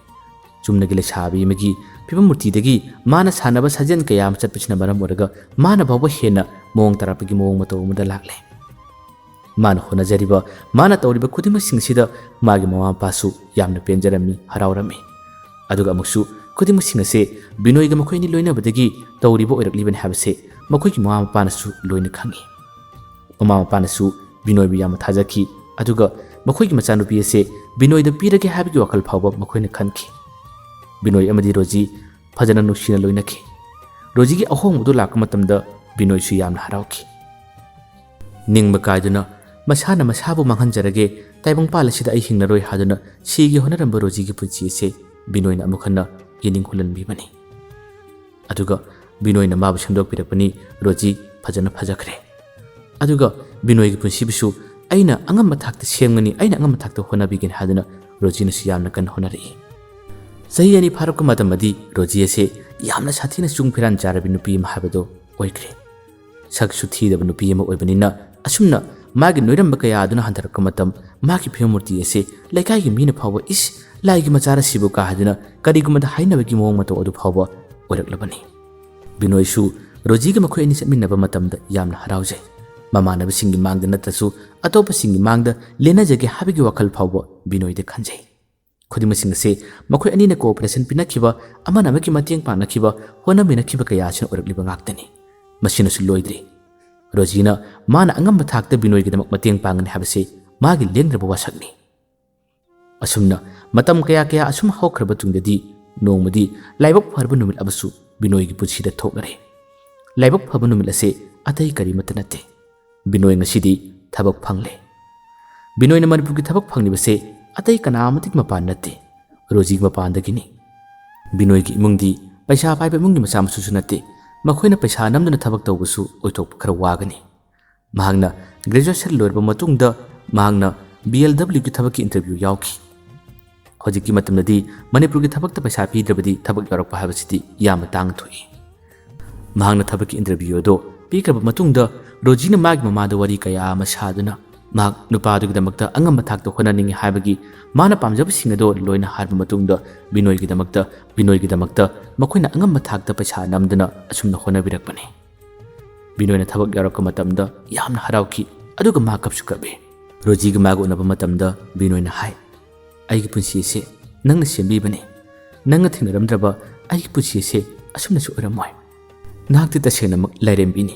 चुमनगी लेसाबी अमगी फिल्म मूर्तिदगी माना सानबा साजेल कयाम चटपसिना मरम ओरगा माना बाबा हेना मोंग तरापगी मोंग मतौ अमदा लाक्ले माना होनजरिबा माना तौरिबा खुदिमसिंगसिदा मागी ममा पासु यामना पेंजरम्मि हरावरम्मि अदुगा अमुसु खुदिमसिंग असे बिनोयगा मखोयनि लोइनबदगी तौरिबा ओइरकलिबनि हाबसे मखोयगी ममा पानासु लोइना खंगी ममा पानासु बिनोयबु याम थाजखी अदुगा मखोयगी मचानुपि असे बिनोयदा पीरगे हाबगी वखल फावबा मखोयना खनखी बिनोय अमदी रोजी फजना नुसिना लोइनखी रोजीगी अहोंगदु लाका मतमदा बिनोयसु यामना हरावखी निंगबा कायदुना मसाना मसाबु मांगहनजरगे ताइबंग पालसिदा अइ हिंगनरोय हादुना सिगी होनरंबा रोजीगी पुंसी से बिनोयना अमुखन्ना येनिंग हुलनबिबनी अदुगा बिनोयना माबु संदोकपिरपनी रोजी फजना फजखरे अदुगा बिनोयगी पुंसीबिसु अइना अंगम थाक्ता सेमगनी अइना अंगम थाक्ता होनबिगिन हादुना रोजीनसु यामना कन होनरई सही अनि फारक मतमदी रोजी असे यामना साथीना चुंग फिरान चारबि नुपी अमा हाबदो ओइख्रे सकसु थीदब नुपी अमा ओइबनिना असुमना मागी नोइरंबा कया अदुना हंथरक मतम मागी फिल्म मूर्ति असे लैकाइगी मीना फावबा इस लाइगी मचारा सिबु का हादुना करिगुमदा हाइनबगी मोंग मतो अदु फावबा ओइरकलबनी बिनोयसु रोजीगी मखोय अनि चटमिनबा मतमदा यामना हरावजै ꯃꯃꯥꯟꯅꯕꯁꯤꯡꯒꯤ ꯃꯥꯡꯗ ꯅꯠꯇ꯭ꯔꯁꯨ ꯑꯇꯣꯞꯄꯁꯤꯡꯒꯤ ꯃꯥꯡꯗ ꯂꯦꯟꯅꯖꯒꯦ ꯍꯥꯏꯕꯒꯤ ꯋꯥꯈꯜ ꯐꯥꯎꯕ ꯕꯤꯅꯣꯏꯗ ꯈꯟꯖꯩ꯫ ꯈꯨꯗꯤꯡꯃꯛꯁꯤꯡ ꯑꯁꯤ ꯃꯈꯣꯏ ꯑꯅꯤꯅ ꯀꯣꯑꯣꯄꯔꯦꯁꯟ ꯄꯤꯅꯈꯤꯕ, ꯑꯃꯅ ꯑꯃꯒꯤ ꯃꯇꯦꯡ ꯄꯥꯡꯅꯈꯤꯕ, ꯍꯣꯠꯅꯃꯤꯟꯅꯈꯤꯕ ꯀꯌꯥ ꯑꯁꯤꯅ ꯑꯣꯏꯔꯛꯂꯤꯕ ꯉꯥꯛꯇꯅꯤ꯫ ꯃꯁꯤꯅꯁꯨ ꯂꯣꯏꯗ꯭ꯔꯤ꯫ ꯔꯣꯖꯤꯅ ꯃꯥꯅ ꯑꯉꯝꯕ ꯊꯥꯛꯇ ꯕꯤꯅꯣꯏꯒꯤꯗꯃꯛ ꯃꯇꯦꯡ ꯄꯥꯡꯒꯅꯤ ꯍꯥꯏꯕꯁꯤ ꯃꯥꯒꯤ ꯂꯦꯡꯗ꯭ꯔꯕ ꯋꯥꯁꯛꯅꯤ꯫ ꯑꯁꯨꯝꯅ ꯃꯇꯝ ꯀꯌꯥ ꯑꯁꯨꯝ ꯍꯧꯈ꯭ꯔꯕ ꯇꯨꯡꯗꯗꯤ ꯅꯣꯡꯃꯗꯤ ꯂꯥꯏꯕꯛ ꯐꯔꯕ ꯅꯨꯃꯤꯠ ꯑꯃꯁꯨ ꯕꯤꯅꯣꯏꯒꯤ ꯄꯨꯟꯁꯤꯗ ꯊꯣꯛꯅꯔꯦ꯫ ꯂꯥꯏꯕꯛ ꯐꯕ ꯅꯨꯃꯤꯠ ꯑꯁꯤ ꯑꯇꯩ ꯀꯔꯤꯃꯠꯇ ꯅꯠꯇꯦ, ꯕꯤꯅꯣꯏ ꯉꯁꯤꯗꯤ ꯊꯕꯛ ꯐꯪꯂꯦ꯫ ꯕꯤꯅꯣꯏꯅ ꯃꯅꯤꯄꯨꯔꯒꯤ ꯊꯕꯛ ꯐꯪꯂꯤꯕꯁꯦ ꯑꯇꯩ ꯀꯅꯥꯃꯇꯒꯤ ꯃꯄꯥꯟ ꯅꯠꯇꯦ, ꯔꯣꯖꯤꯒꯤ ꯃꯄꯥꯟꯗꯒꯤꯅꯤ꯫ ꯕꯤꯅꯣꯏꯒꯤ ꯏꯃꯨꯡꯗꯤ ꯄꯩꯁꯥ ꯄꯥꯏꯕ ꯏꯃꯨꯡꯒꯤ ꯃꯆꯥ ꯃꯁꯨꯁꯨ ꯅꯠꯇꯦ, ꯃꯈꯣꯏꯅ ꯄꯩꯁꯥ ꯅꯝꯗꯨꯅ ꯊꯕꯛ ꯇꯧꯕꯁꯨ ꯑꯣꯏꯊꯣꯛꯄ ꯈꯔ ꯋꯥꯒꯅꯤ꯫ ꯃꯍꯥꯛꯅ ꯒ꯭ꯔꯦꯖꯨꯑꯦꯁꯟ ꯂꯣꯏꯔꯕ ꯃꯇꯨꯡꯗ ꯃꯍꯥꯛꯅ BLWꯒꯤ ꯊꯕꯛꯀꯤ ꯏꯟꯇꯔꯚ꯭ꯌꯨ ꯌꯥꯎꯈꯤ꯫ ꯍꯧꯖꯤꯛꯀꯤ ꯃꯇꯝꯗꯗꯤ ꯃꯅꯤꯄꯨꯔꯒꯤ ꯊꯕꯛꯇ ꯄꯩꯁꯥ ꯄꯤꯗ꯭ꯔꯕꯗꯤ ꯊꯕꯛ ꯌꯥꯎꯔꯛꯄ ꯍꯥꯏꯕꯁꯤꯗꯤ ꯌꯥꯝꯅ ꯇꯥꯡꯅ ꯊꯣꯛꯏ꯫ ꯃꯍꯥꯛꯅ ꯊꯕꯛꯀꯤ ꯏꯟꯇꯔꯚ꯭ꯌꯨ ꯑꯗꯣ ꯄꯤꯈ꯭ꯔꯕ ꯃꯇꯨꯡꯗ ꯔꯣꯖꯤꯅ ꯃꯥꯒꯤ ꯃꯃꯥꯗ ꯋꯥꯔꯤ ꯀꯌꯥ ꯑꯃ ꯁꯥꯗꯨꯅ ꯃꯍꯥꯛ ꯅꯨꯄꯥꯗꯨꯒꯤꯗꯃꯛꯇ ꯑꯉꯝꯕ ꯊꯥꯛꯇ ꯍꯣꯠꯅꯅꯤꯡꯉꯤ ꯍꯥꯏꯕꯒꯤ ꯃꯥꯅ ꯄꯥꯝꯖꯕꯁꯤꯡ ꯑꯗꯣ ꯂꯣꯏꯅ ꯍꯥꯏꯔꯕ ꯃꯇꯨꯡꯗ ꯕꯤꯅꯣꯏꯒꯤꯗꯃꯛꯇ ꯃꯈꯣꯏꯅ ꯑꯉꯝꯕ ꯊꯥꯛꯇ ꯄꯩꯁꯥ ꯅꯝꯗꯨꯅ ꯑꯁꯨꯝꯅ ꯍꯣꯠꯅꯕꯤꯔꯛꯄꯅꯤ꯫ ꯕꯤꯅꯣꯏꯅ ꯊꯕꯛ ꯌꯥꯎꯔꯛꯄ ꯃꯇꯝꯗ ꯌꯥꯝꯅ ꯍꯔꯥꯎꯈꯤ, ꯑꯗꯨꯒ ꯃꯥ ꯀꯞꯁꯨ ꯀꯞꯄꯤ꯫ ꯔꯣꯖꯤꯒ ꯃꯥꯒ ꯎꯅꯕ ꯃꯇꯝꯗ ꯕꯤꯅꯣꯏꯅ ꯍꯥꯏ, "ꯑꯩꯒꯤ ꯄꯨꯟꯁꯤ ꯑꯁꯤ ꯅꯪꯅ ꯁꯦꯝꯕꯤꯕꯅꯤ꯫ ꯅꯪꯅ ꯊꯦꯡꯅꯔꯝꯗ꯭ꯔꯕ ꯑꯩꯒꯤ ꯄꯨꯟꯁꯤ ꯑꯁꯤ ꯑꯁꯨꯝꯅꯁꯨ ꯑꯣꯏꯔꯝꯃꯣꯏ꯫ ꯅꯍꯥꯛꯇꯤ ꯇꯁꯦꯡꯅꯃꯛ ꯂꯥꯏꯔꯦꯝꯕꯤꯅꯤ꯫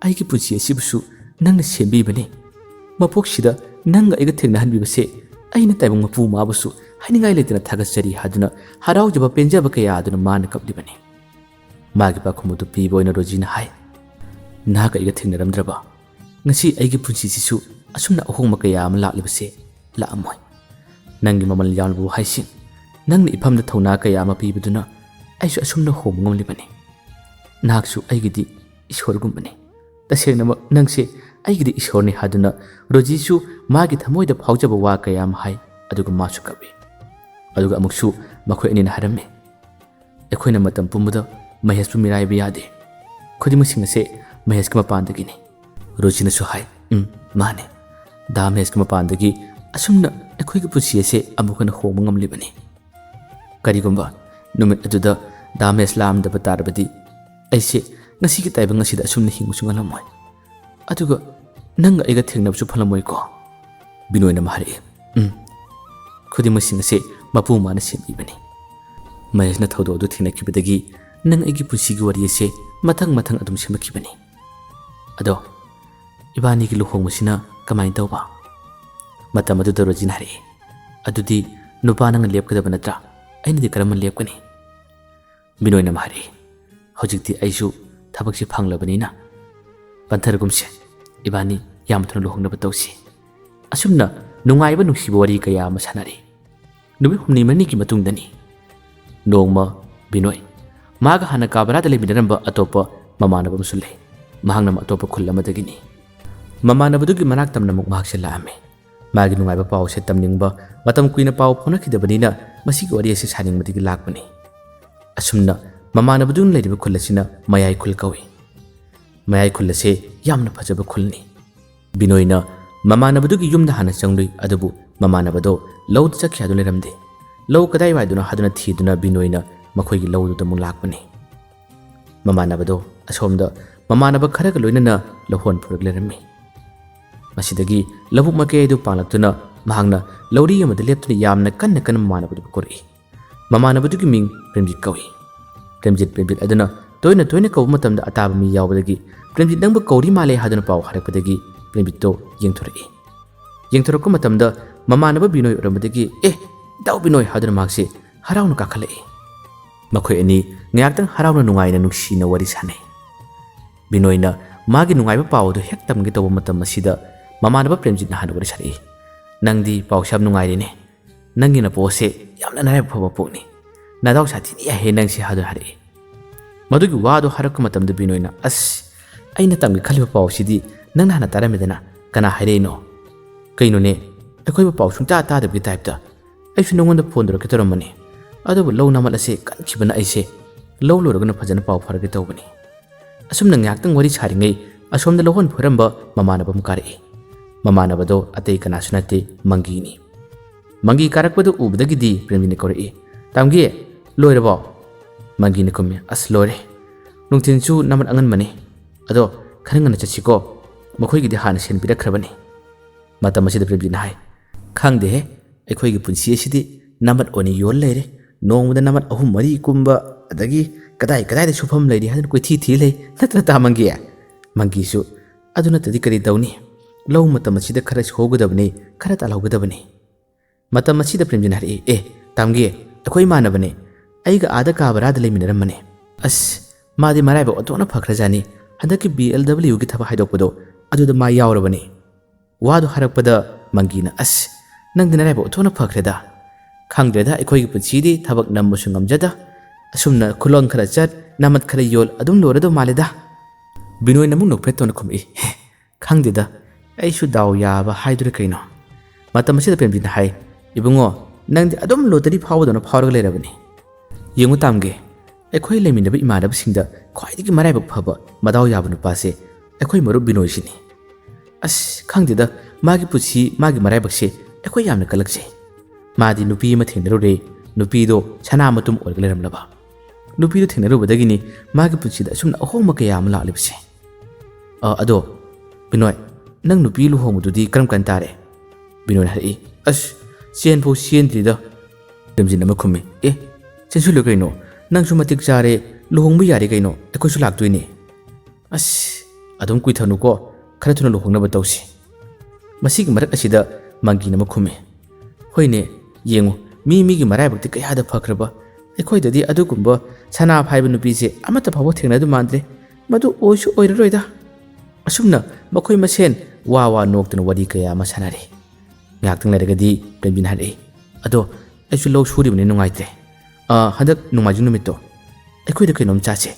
ꯑꯩꯒꯤ ꯄꯨꯟꯁꯤ ꯑꯁꯤꯕꯨꯁꯨ ꯅꯪꯅ ꯁꯦꯝꯕꯤꯕꯅꯤ꯫ ꯃꯄꯣꯛꯁꯤꯗ ꯅꯪꯒ ꯑꯩꯒ ꯊꯦꯡꯅꯍꯟꯕꯤꯕꯁꯦ ꯑꯩꯅ ꯇꯥꯏꯕꯪ ꯃꯄꯨ ꯃꯥꯕꯨꯁꯨ ꯍꯥꯏꯅꯤꯡꯉꯥꯏ ꯂꯩꯇꯅ ꯊꯥꯒꯠꯆꯔꯤ" ꯍꯥꯏꯗꯨꯅ ꯍꯔꯥꯎꯖꯕ ꯄꯦꯟꯖꯕ ꯀꯌꯥ ꯑꯗꯨꯅ ꯃꯥꯅ ꯀꯞꯂꯤꯕꯅꯤ꯫ ꯃꯥꯒꯤ ꯄꯥꯎꯈꯨꯝ ꯑꯗꯨ ꯄꯤꯕ ꯑꯣꯏꯅ ꯔꯣꯖꯤꯅ ꯍꯥꯏ, "ꯅꯍꯥꯛꯀ ꯑꯩꯒ ꯊꯦꯡꯅꯔꯝꯗ꯭ꯔꯕ ꯉꯁꯤ ꯑꯩꯒꯤ ꯄꯨꯟꯁꯤꯁꯤꯁꯨ ꯑꯁꯨꯝꯅ ꯑꯍꯣꯡꯕ ꯀꯌꯥ ꯑꯃ ꯂꯥꯛꯂꯤꯕꯁꯦ ꯂꯥꯛꯑꯝꯃꯣꯏ꯫ ꯅꯪꯒꯤ ꯃꯃꯜ ꯌꯥꯝꯂꯕ ꯋꯥꯍꯩꯁꯤꯡ, ꯅꯪꯅ ꯏꯐꯝꯗ ꯊꯧꯅꯥ ꯀꯌꯥ ꯑꯃ ꯄꯤꯕꯗꯨꯅ ꯑꯩꯁꯨ ꯑꯁꯨꯝꯅ ꯍꯣꯡꯕ ꯉꯝꯂꯤꯕꯅꯤ꯫ ꯅꯍꯥꯛꯁꯨ ꯑꯩꯒꯤꯗꯤ ꯏꯁꯣꯔꯒꯨꯝꯕꯅꯤ꯫ ꯇꯁꯦꯡꯅꯃꯛ ꯅꯪꯁꯦ ꯑꯩꯒꯤꯗꯤ ꯏꯁꯣꯔꯅꯤ" ꯍꯥꯏꯗꯨꯅ ꯔꯣꯖꯤꯁꯨ ꯃꯥꯒꯤ ꯊꯃꯣꯏꯗ ꯐꯥꯎꯖꯕ ꯋꯥ ꯀꯌꯥ ꯑꯃ ꯍꯥꯏ, ꯑꯗꯨꯒ ꯃꯥꯁꯨ ꯀꯞꯄꯤ꯫ ꯑꯗꯨꯒ ꯑꯃꯨꯛꯁꯨ ꯃꯈꯣꯏ ꯑꯅꯤꯅ ꯍꯥꯏꯔꯝꯃꯤ, "ꯑꯩꯈꯣꯏꯅ ꯃꯇꯝ ꯄꯨꯝꯕꯗ ꯃꯍꯦꯁꯄꯨ ꯃꯤꯔꯥꯏꯕ ꯌꯥꯗꯦ꯫ ꯈꯨꯗꯤꯡꯃꯛꯁꯤꯡ ꯑꯁꯦ ꯃꯍꯦꯁꯀꯤ ꯃꯄꯥꯟꯗꯒꯤꯅꯤ." ꯔꯣꯖꯤꯅꯁꯨ ꯍꯥꯏ, "ꯃꯥꯅꯦ, ꯗꯥ ꯃꯍꯦꯁꯀꯤ ꯃꯄꯥꯟꯗꯒꯤ ꯑꯁꯨꯝꯅ ꯑꯩꯈꯣꯏꯒꯤ ꯄꯨꯟꯁꯤ ꯑꯁꯦ ꯑꯃꯨꯛ ꯍꯟꯅ ꯍꯣꯡꯕ ꯉꯝꯂꯤꯕꯅꯤ꯫ ꯀꯔꯤꯒꯨꯝꯕ ꯅꯨꯃꯤꯠ ꯑꯗꯨꯗ ꯗꯥ ꯃꯍꯦꯁ ꯂꯥꯛꯑꯝꯗꯕ ꯇꯥꯔꯕꯗꯤ ꯑꯩꯁꯦ ꯉꯁꯤꯒꯤ ꯇꯥꯏꯕꯪ ꯑꯁꯤꯗ ꯑꯁꯨꯝꯅ ꯍꯤꯡꯕꯁꯨ ꯉꯝꯂꯝꯃꯣꯏ, ꯑꯗꯨꯒ ꯅꯪꯒ ꯑꯩꯒ ꯊꯦꯡꯅꯕꯁꯨ ꯐꯪꯂꯝꯃꯣꯏꯀꯣ?" ꯕꯤꯅꯣꯏꯅ ꯍꯥꯏꯔꯛꯏ, "ꯈꯨꯗꯤꯡꯃꯛꯁꯤꯡ ꯑꯁꯦ ꯃꯄꯨ ꯃꯥꯅ ꯁꯦꯝꯕꯤꯕꯅꯤ꯫ ꯃꯍꯦꯁꯅ ꯊꯧꯗꯣꯛ ꯑꯗꯨ ꯊꯦꯡꯅꯈꯤꯕꯗꯒꯤ ꯅꯪ ꯑꯩꯒꯤ ꯄꯨꯟꯁꯤꯒꯤ ꯋꯥꯔꯤ ꯑꯁꯦ ꯃꯊꯪ ꯑꯗꯨꯝ ꯁꯦꯝꯃꯛꯈꯤꯕꯅꯤ꯫ ꯑꯗꯣ ꯏꯕꯥꯅꯤꯒꯤ ꯂꯨꯍꯣꯡꯕꯁꯤꯅ ꯀꯃꯥꯏꯅ ꯇꯧꯕ?" ꯃꯇꯝ ꯑꯗꯨꯗ ꯔꯣꯖꯤꯅ ꯍꯥꯏꯔꯛꯏ, "ꯑꯗꯨꯗꯤ ꯅꯨꯄꯥ ꯅꯪꯅ ꯂꯦꯞꯀꯗꯕ ꯅꯠꯇ꯭ꯔꯥ? ꯑꯩꯅꯗꯤ ꯀꯔꯝꯕ ꯂꯦꯞꯀꯅꯤ?" ꯕꯤꯅꯣꯏꯅ ꯍꯥꯏꯔꯛꯏ, "ꯍꯧꯖꯤꯛꯇꯤ ꯑꯩꯁꯨ ꯊꯕꯛꯁꯤ ꯐꯪꯂꯕꯅꯤꯅ ꯄꯟꯊꯔꯒꯨꯝꯁꯦ, ꯏꯕꯥꯅꯤ ꯌꯥꯝ ꯊꯨꯅ ꯂꯨꯍꯣꯡꯅꯕ ꯇꯧꯁꯤ." ꯑꯁꯨꯝꯅ ꯅꯨꯡꯉꯥꯏꯕ ꯅꯨꯡꯁꯤꯕ ꯋꯥꯔꯤ ꯀꯌꯥ ꯑꯃ ꯁꯥꯟꯅꯔꯤ꯫ ꯅꯨꯃꯤꯠ ꯍꯨꯝꯅꯤ ꯃꯔꯤꯅꯤꯒꯤ ꯃꯇꯨꯡꯗꯅꯤ ꯅꯣꯡꯃ ꯕꯤꯅꯣꯏ ꯃꯥꯒ ꯍꯥꯟꯅ ꯀꯥ ꯕꯔꯥꯗ ꯂꯩꯃꯤꯟꯅꯔꯝꯕ ꯑꯇꯣꯞꯄ ꯃꯃꯥꯟꯅꯕ ꯑꯃꯁꯨ ꯂꯩ꯫ ꯃꯍꯥꯛꯅ ꯑꯇꯣꯞꯄ ꯈꯨꯜ ꯑꯃꯗꯒꯤꯅꯤ꯫ ꯃꯃꯥꯟꯅꯕꯗꯨꯒꯤ ꯃꯅꯥꯛ ꯇꯝꯅ ꯑꯃꯨꯛ ꯃꯍꯥꯛꯁꯦ ꯂꯥꯛꯑꯝꯃꯤ꯫ ꯃꯥꯒꯤ ꯅꯨꯡꯉꯥꯏꯕ ꯄꯥꯎꯁꯦ ꯇꯝꯅꯤꯡꯕ, ꯃꯇꯝ ꯀꯨꯏꯅ ꯄꯥꯎ ꯐꯥꯎꯅꯈꯤꯗꯕꯅꯤꯅ ꯃꯁꯤꯒꯤ ꯋꯥꯔꯤ ꯑꯁꯤ ꯁꯥꯅꯤꯡꯕꯗꯒꯤ ꯂꯥꯛꯄꯅꯤ꯫ ꯑꯁꯨꯝꯅ ꯃꯃꯥꯟꯅꯕꯗꯨꯅ ꯂꯩꯔꯤꯕ ꯈꯨꯜ ꯑꯁꯤꯅ ꯃꯌꯥꯏ ꯈꯨꯜ ꯀꯧꯏ꯫ ꯃꯌꯥꯏ ꯈꯨꯜ ꯑꯁꯤ ꯌꯥꯝꯅ ꯐꯖꯕ ꯈꯨꯜꯅꯤ꯫ ꯕꯤꯅꯣꯏꯅ ꯃꯃꯥꯟꯅꯕꯗꯨꯒꯤ ꯌꯨꯝꯗ ꯍꯥꯟꯅ ꯆꯪꯂꯨꯏ, ꯑꯗꯨꯕꯨ ꯃꯃꯥꯟꯅꯕꯗꯣ ꯂꯧꯗ ꯆꯠꯈꯤ ꯍꯥꯏꯗꯨꯅ ꯂꯩꯔꯝꯗꯦ꯫ ꯂꯧ ꯀꯗꯥꯏꯋꯥꯏꯗꯅꯣ ꯍꯥꯏꯗꯨꯅ ꯊꯤꯗꯨꯅ ꯕꯤꯅꯣꯏꯅ ꯃꯈꯣꯏꯒꯤ ꯂꯧꯗꯨꯗ ꯑꯃꯨꯛ ꯂꯥꯛꯄꯅꯤ꯫ ꯃꯃꯥꯟꯅꯕꯗꯣ ꯑꯁꯣꯝꯗ ꯃꯃꯥꯟꯅꯕ ꯈꯔꯒ ꯂꯣꯏꯅꯅ ꯂꯧꯍꯣꯟ ꯄꯨꯔꯒ ꯂꯩꯔꯝꯃꯤ꯫ ꯃꯁꯤꯗꯒꯤ ꯂꯧꯕꯨꯛ ꯃꯥꯏꯀꯩ ꯑꯗꯨ ꯄꯥꯡꯂꯛꯇꯨꯅ ꯃꯍꯥꯛꯅ ꯂꯧꯔꯤ ꯑꯃꯗ ꯂꯦꯞꯇꯨꯅ ꯌꯥꯝꯅ ꯀꯟꯅ ꯃꯃꯥꯟꯅꯕꯗꯨꯕꯨ ꯀꯧꯔꯛꯏ꯫ ꯃꯃꯥꯟꯅꯕꯗꯨꯒꯤ ꯃꯤꯡ ꯄ꯭ꯔꯦꯝꯖꯤꯠ ꯀꯧꯏ꯫ ꯄ꯭ꯔꯦꯝꯖꯤꯠ ꯑꯗꯨꯅ ꯇꯣꯏꯅ ꯀꯧꯕ ꯃꯇꯝꯗ ꯑꯇꯥꯕ ꯃꯤ ꯌꯥꯎꯕꯗꯒꯤ "ꯄ꯭ꯔꯦꯝꯖꯤꯠ ꯅꯪꯕꯨ ꯀꯧꯔꯤ ꯃꯥꯜꯂꯦ" ꯍꯥꯏꯗꯨꯅ ꯄꯥꯎ ꯍꯥꯏꯔꯛꯄꯗꯒꯤ ꯄ꯭ꯔꯦꯝꯖꯤꯠꯇꯣ ꯌꯦꯡꯊꯣꯔꯛꯏ꯫ ꯌꯦꯡꯊꯣꯔꯛꯄ ꯃꯇꯝꯗ ꯃꯃꯥꯟꯅꯕ ꯕꯤꯅꯣꯏ ꯑꯣꯏꯔꯝꯕꯗꯒꯤ "ꯏꯇꯥꯎ ꯕꯤꯅꯣꯏ" ꯍꯥꯏꯗꯨꯅ ꯃꯍꯥꯛꯁꯦ ꯍꯔꯥꯎꯅ ꯀꯥꯈꯠꯂꯛꯏ꯫ ꯃꯈꯣꯏ ꯑꯅꯤ ꯉꯥꯏꯍꯥꯛꯇꯪ ꯍꯔꯥꯎꯅ ꯅꯨꯡꯉꯥꯏꯅ ꯅꯨꯡꯁꯤꯅ ꯋꯥꯔꯤ ꯁꯥꯟꯅꯩ꯫ ꯕꯤꯅꯣꯏꯅ ꯃꯥꯒꯤ ꯅꯨꯡꯉꯥꯏꯕ ꯄꯥꯎ ꯑꯗꯨ ꯍꯦꯛ ꯇꯝꯒꯦ ꯇꯧꯕ ꯃꯇꯝ ꯑꯁꯤꯗ ꯃꯃꯥꯟꯅꯕ ꯄ꯭ꯔꯦꯝꯖꯤꯠꯅ ꯍꯥꯟꯅ ꯋꯥꯔꯤ ꯁꯥꯔꯛꯏ꯫ "ꯅꯪꯗꯤ ꯄꯥꯎꯁꯦ ꯌꯥꯝ ꯅꯨꯡꯉꯥꯏꯔꯤꯅꯦ꯫ ꯅꯪꯒꯤ ꯅꯄꯣꯛꯁꯦ ꯌꯥꯝꯅ ꯅꯔꯥꯏꯕꯛ ꯐꯕ ꯄꯣꯛꯅꯤ꯫ ꯅꯗꯥꯎ ꯁꯥꯊꯤꯅ ꯌꯥꯏꯍꯦ ꯅꯪꯁꯦ" ꯍꯥꯏꯗꯨꯅ ꯍꯥꯏꯔꯛꯏ꯫ ꯃꯗꯨꯒꯤ ꯋꯥꯗꯣ ꯍꯥꯏꯔꯛꯄ ꯃꯇꯝꯗ ꯕꯤꯅꯣꯏꯅ "ꯑꯩꯅ ꯇꯝꯒꯦ ꯈꯜꯂꯤꯕ ꯄꯥꯎꯁꯤꯗꯤ ꯅꯪꯅ ꯍꯥꯟꯅ ꯇꯥꯔꯝꯃꯦꯗꯅ, ꯀꯅꯥ ꯍꯥꯏꯔꯛꯏꯅꯣ?" "ꯀꯩꯅꯣꯅꯦ, ꯑꯩꯈꯣꯏꯕꯨ ꯄꯥꯎ ꯁꯨꯡꯇꯥ ꯇꯥꯗꯕꯒꯤ ꯇꯥꯏꯞꯇ꯫ ꯑꯩꯁꯨ ꯅꯉꯣꯟꯗ ꯐꯣꯟ ꯇꯧꯔꯛꯀꯦ ꯇꯧꯔꯝꯕꯅꯤ, ꯑꯗꯨꯕꯨ ꯂꯧ ꯅꯥꯃꯜ ꯑꯁꯦ ꯀꯟꯈꯤꯕꯅ ꯑꯩꯁꯦ ꯂꯧ ꯂꯣꯏꯔꯒꯅ ꯐꯖꯅ ꯄꯥꯎ ꯐꯥꯎꯔꯛꯀꯦ ꯇꯧꯕꯅꯤ." ꯑꯁꯨꯝꯅ ꯉꯥꯏꯍꯥꯛꯇꯪ ꯋꯥꯔꯤ ꯁꯥꯔꯤꯉꯩ ꯑꯁꯣꯝꯗ ꯂꯧꯍꯣꯟ ꯐꯣꯏꯔꯝꯕ ꯃꯃꯥꯟꯅꯕ ꯑꯃ ꯀꯥꯔꯛꯏ꯫ ꯃꯃꯥꯟꯅꯕꯗꯣ ꯑꯇꯩ ꯀꯅꯥꯁꯨ ꯅꯠꯇꯦ, ꯃꯪꯒꯤꯅꯤ꯫ ꯃꯪꯒꯤ ꯀꯥꯔꯛꯄꯗꯨ ꯎꯕꯗꯒꯤꯗꯤ ꯄ꯭ꯔꯦꯝꯖꯤꯠꯅ ꯀꯧꯔꯛꯏ, "ꯇꯥꯝꯒꯤ, ꯂꯣꯏꯔꯕꯣ?" ꯃꯪꯒꯤꯅ ꯈꯨꯝꯃꯤ, "ꯂꯣꯏꯔꯦ꯫ ꯅꯨꯡꯊꯤꯟꯁꯨ ꯅꯥꯃꯜ ꯑꯉꯟꯕꯅꯤ, ꯑꯗꯣ ꯈꯔ ꯉꯟꯅ ꯆꯠꯁꯤꯀꯣ, ꯃꯈꯣꯏꯒꯤꯗꯤ ꯍꯥꯟꯅ ꯁꯦꯟꯕꯤꯔꯛꯈ꯭ꯔꯕꯅꯤ ꯃꯇꯝ ꯑꯁꯤꯗ ꯄ꯭ꯔꯦꯝꯖꯤꯠꯅ ꯍꯥꯏ ꯈꯪꯗꯦꯍꯦ ꯑꯩꯈꯣꯏꯒꯤ ꯄꯨꯟꯁꯤ ꯑꯁꯤꯗꯤ ꯅꯃꯠ ꯑꯣꯏꯅ ꯌꯣꯜ ꯂꯩꯔꯦ ꯅꯣꯡꯃꯗ ꯅꯃꯠ 3-4 ꯀꯨꯝꯕ ꯑꯗꯒꯤ ꯀꯗꯥꯏꯗ ꯁꯨꯐꯝ ꯂꯩꯔꯤ ꯍꯥꯏꯗꯅ ꯀꯣꯏꯊꯤ ꯊꯤ ꯂꯩ ꯅꯠꯇ꯭ꯔ ꯇꯥ ꯃꯪꯒꯤ ꯃꯪꯒꯤꯁꯨ ꯑꯗꯨ ꯅꯠꯇ꯭ꯔꯗꯤ ꯀꯔꯤ ꯇꯧꯅꯤ ꯂꯧ ꯃꯇꯝ ꯑꯁꯤꯗ ꯈꯔ ꯁꯨꯍꯧꯒꯗꯕꯅꯤ ꯈꯔ ꯇꯥꯜꯍꯧꯒꯗꯕꯅꯤ ꯃꯇꯝ ꯑꯁꯤꯗ ꯄ꯭ꯔꯦꯝꯖꯤꯠꯅ ꯍꯥꯏꯔꯛꯏ ꯇꯥꯝꯒꯤ ꯑꯩꯈꯣꯏ ꯏꯃꯥꯟꯅꯕꯅꯦ ꯑꯩꯒ ꯑꯥꯗ ꯀꯥ ꯕꯔꯥꯗ ꯂꯩꯃꯤꯟꯅꯔꯝꯕꯅꯦ ꯑꯁ ꯃꯥꯗꯤ ꯃꯔꯥꯏꯕꯛ ꯑꯣꯟꯊꯣꯛꯅ ꯐꯈ꯭ꯔꯖꯥꯠꯅꯤ ꯍꯟꯗꯛꯀꯤ BLWꯒꯤ ꯊꯕꯛ ꯍꯥꯏꯗꯣꯛꯄꯗꯣ ꯑꯗꯨꯗ ꯃꯥ ꯌꯥꯎꯔꯕꯅꯤ ꯋꯥꯗꯣ ꯍꯥꯏꯔꯛꯄꯗ ꯃꯪꯒꯤꯅ ꯑꯁ ꯅꯪꯗꯤ ꯅꯔꯥꯏꯕꯛ ꯑꯣꯟꯊꯣꯛꯅ ꯐꯈ꯭ꯔꯦꯗ ꯈꯪꯗ꯭ꯔꯦꯗ ꯑꯩꯈꯣꯏꯒꯤ ꯄꯨꯟꯁꯤꯗꯤ ꯊꯕꯛ ꯅꯝꯕꯁꯨ ꯉꯝꯖꯗ ꯑꯁꯨꯝꯅ ꯈꯨꯂꯪ ꯈꯔ ꯆꯠ ꯅꯃꯠ ꯈꯔ ꯌꯣꯜ ꯑꯗꯨꯝ ꯂꯣꯏꯔꯗꯧ ꯃꯥꯜꯂꯦꯗ ꯕꯤꯅꯣꯏꯅ ꯑꯃꯨꯛ ꯅꯣꯛꯐꯦꯠꯇꯧꯅ ꯈꯨꯝꯃꯛꯏ ꯈꯪꯗꯦꯗ ꯑꯩꯁꯨ ꯗꯥꯎ ꯌꯥꯕ ꯍꯥꯏꯗꯨꯔ ꯀꯩꯅꯣ ꯃꯇꯝ ꯑꯁꯤꯗ ꯄ꯭ꯔꯦꯝꯖꯤꯠꯅ ꯍꯥꯏ ꯏꯕꯨꯡꯉꯣ ꯅꯪꯗꯤ ꯑꯗꯨꯝ ꯂꯣꯇꯔꯤ ꯐꯥꯎꯕꯗꯧꯅ ꯐꯥꯎꯔꯒ ꯂꯩꯔꯕꯅꯤ ꯌꯦꯡꯉꯨ ꯇꯥꯝꯒꯦ ꯑꯩꯈꯣꯏ ꯂꯩꯃꯤꯟꯅꯕ ꯏꯃꯥꯟꯅꯕꯁꯤꯡꯗ ꯈ꯭ꯋꯥꯏꯗꯒꯤ ꯃꯔꯥꯏꯕꯛ ꯐꯕ ꯃꯗꯥꯎ ꯌꯥꯕ ꯅꯨꯄꯥꯁꯦ ꯑꯩꯈꯣꯏ ꯃꯔꯨꯞ ꯕꯤꯅꯣꯏꯁꯤꯅꯤ ꯑꯁ ꯈꯪꯗꯦꯗ ꯃꯥꯒꯤ ꯄꯨꯟꯁꯤ ꯃꯥꯒꯤ ꯃꯔꯥꯏꯕꯛꯁꯦ ꯑꯩꯈꯣꯏ ꯌꯥꯝꯅ ꯀꯜꯂꯛꯆꯩ ꯃꯥꯗꯤ ꯅꯨꯄꯤ ꯑꯃ ꯊꯦꯡꯅꯔꯨꯔꯦ ꯅꯨꯄꯤꯗꯣ ꯁꯅꯥ ꯃꯇꯨꯝ ꯑꯣꯏꯔꯒ ꯂꯩꯔꯝꯂꯕ ꯅꯨꯄꯤꯗꯣ ꯊꯦꯡꯅꯔꯨꯕꯗꯒꯤꯅꯤ ꯃꯥꯒꯤ ꯄꯨꯟꯁꯤꯗ ꯑꯁꯨꯝꯅ ꯑꯍꯣꯡꯕ ꯀꯌꯥ ꯑꯃ ꯂꯥꯛꯂꯤꯕꯁꯦ ꯑꯗꯣ ꯕꯤꯅꯣꯏ ꯅꯪ ꯅꯨꯄꯤ ꯂꯨꯍꯣꯡꯕꯗꯨꯗꯤ ꯀꯔꯝ ꯀꯥꯟ ꯇꯥꯔꯦ ꯕꯤꯅꯣꯏꯅ ꯍꯥꯏꯔꯛꯏ ꯑꯁ ꯆꯦꯟꯐꯥꯎ ꯆꯦꯟꯗ꯭ꯔꯤꯗ ꯄ꯭ꯔꯦꯝꯖꯤꯠ ꯑꯃ ꯈꯨꯝꯃꯤ ꯆꯦꯟꯁꯤꯜꯂꯨ ꯀꯩꯅꯣ ꯅꯪꯁꯨ ꯃꯇꯤꯛ ꯆꯥꯔꯦ ꯂꯨꯍꯣꯡꯕ ꯌꯥꯔꯦ ꯀꯩꯅꯣ ꯑꯩꯈꯣꯏꯁꯨ ꯂꯥꯛꯇꯣꯏꯅꯦ ꯑꯁ ꯑꯗꯨꯝ ꯀꯨꯏꯊꯅꯨꯀꯣ ꯈꯔ ꯊꯨꯅ ꯂꯨꯍꯣꯡꯅꯕ ꯇꯧꯁꯤ ꯃꯁꯤꯒꯤ ꯃꯔꯛ ꯑꯁꯤꯗ ꯃꯪꯒꯤꯅ ꯑꯃ ꯈꯨꯝꯃꯤ ꯍꯣꯏꯅꯦ ꯌꯦꯡꯉꯨ ꯃꯤꯒꯤ ꯃꯔꯥꯏꯕꯛꯇꯤ ꯀꯌꯥꯗ ꯐꯈ꯭ꯔꯕ ꯑꯩꯈꯣꯏꯗꯗꯤ ꯑꯗꯨꯒꯨꯝꯕ ꯁꯅꯥ ꯐꯥꯏꯕ ꯅꯨꯄꯤꯁꯦ ꯑꯃꯠꯇ ꯐꯥꯎꯕ ꯊꯦꯡꯅꯗꯨ ꯃꯥꯟꯗ꯭ꯔꯦ ꯃꯗꯨ ꯑꯣꯏꯁꯨ ꯑꯣꯏꯔꯔꯣꯏꯗ ꯑꯁꯨꯝꯅ ꯃꯈꯣꯏ ꯃꯁꯦꯟ ꯋꯥ ꯅꯣꯛꯇꯨꯅ ꯋꯥꯔꯤ ꯀꯌꯥ ꯑꯃ ꯁꯥꯟꯅꯔꯤ ꯉꯥꯏꯍꯥꯛꯇꯪ ꯂꯩꯔꯒꯗꯤ ꯄ꯭ꯔꯦꯝꯖꯤꯠꯅ ꯍꯥꯏꯔꯛꯏ ꯑꯗꯣ ꯑꯩꯁꯨ ꯂꯧ ꯁꯨꯔꯤꯕꯅꯤ ꯅꯨꯡꯉꯥꯏꯇ꯭ꯔꯦ ꯍꯟꯗꯛ ꯅꯣꯡꯃꯥꯏꯖꯤꯡ ꯅꯨꯃꯤꯠꯇꯣ ꯑꯩꯈꯣꯏꯗ ꯀꯩꯅꯣꯝ ꯆꯥꯁꯦ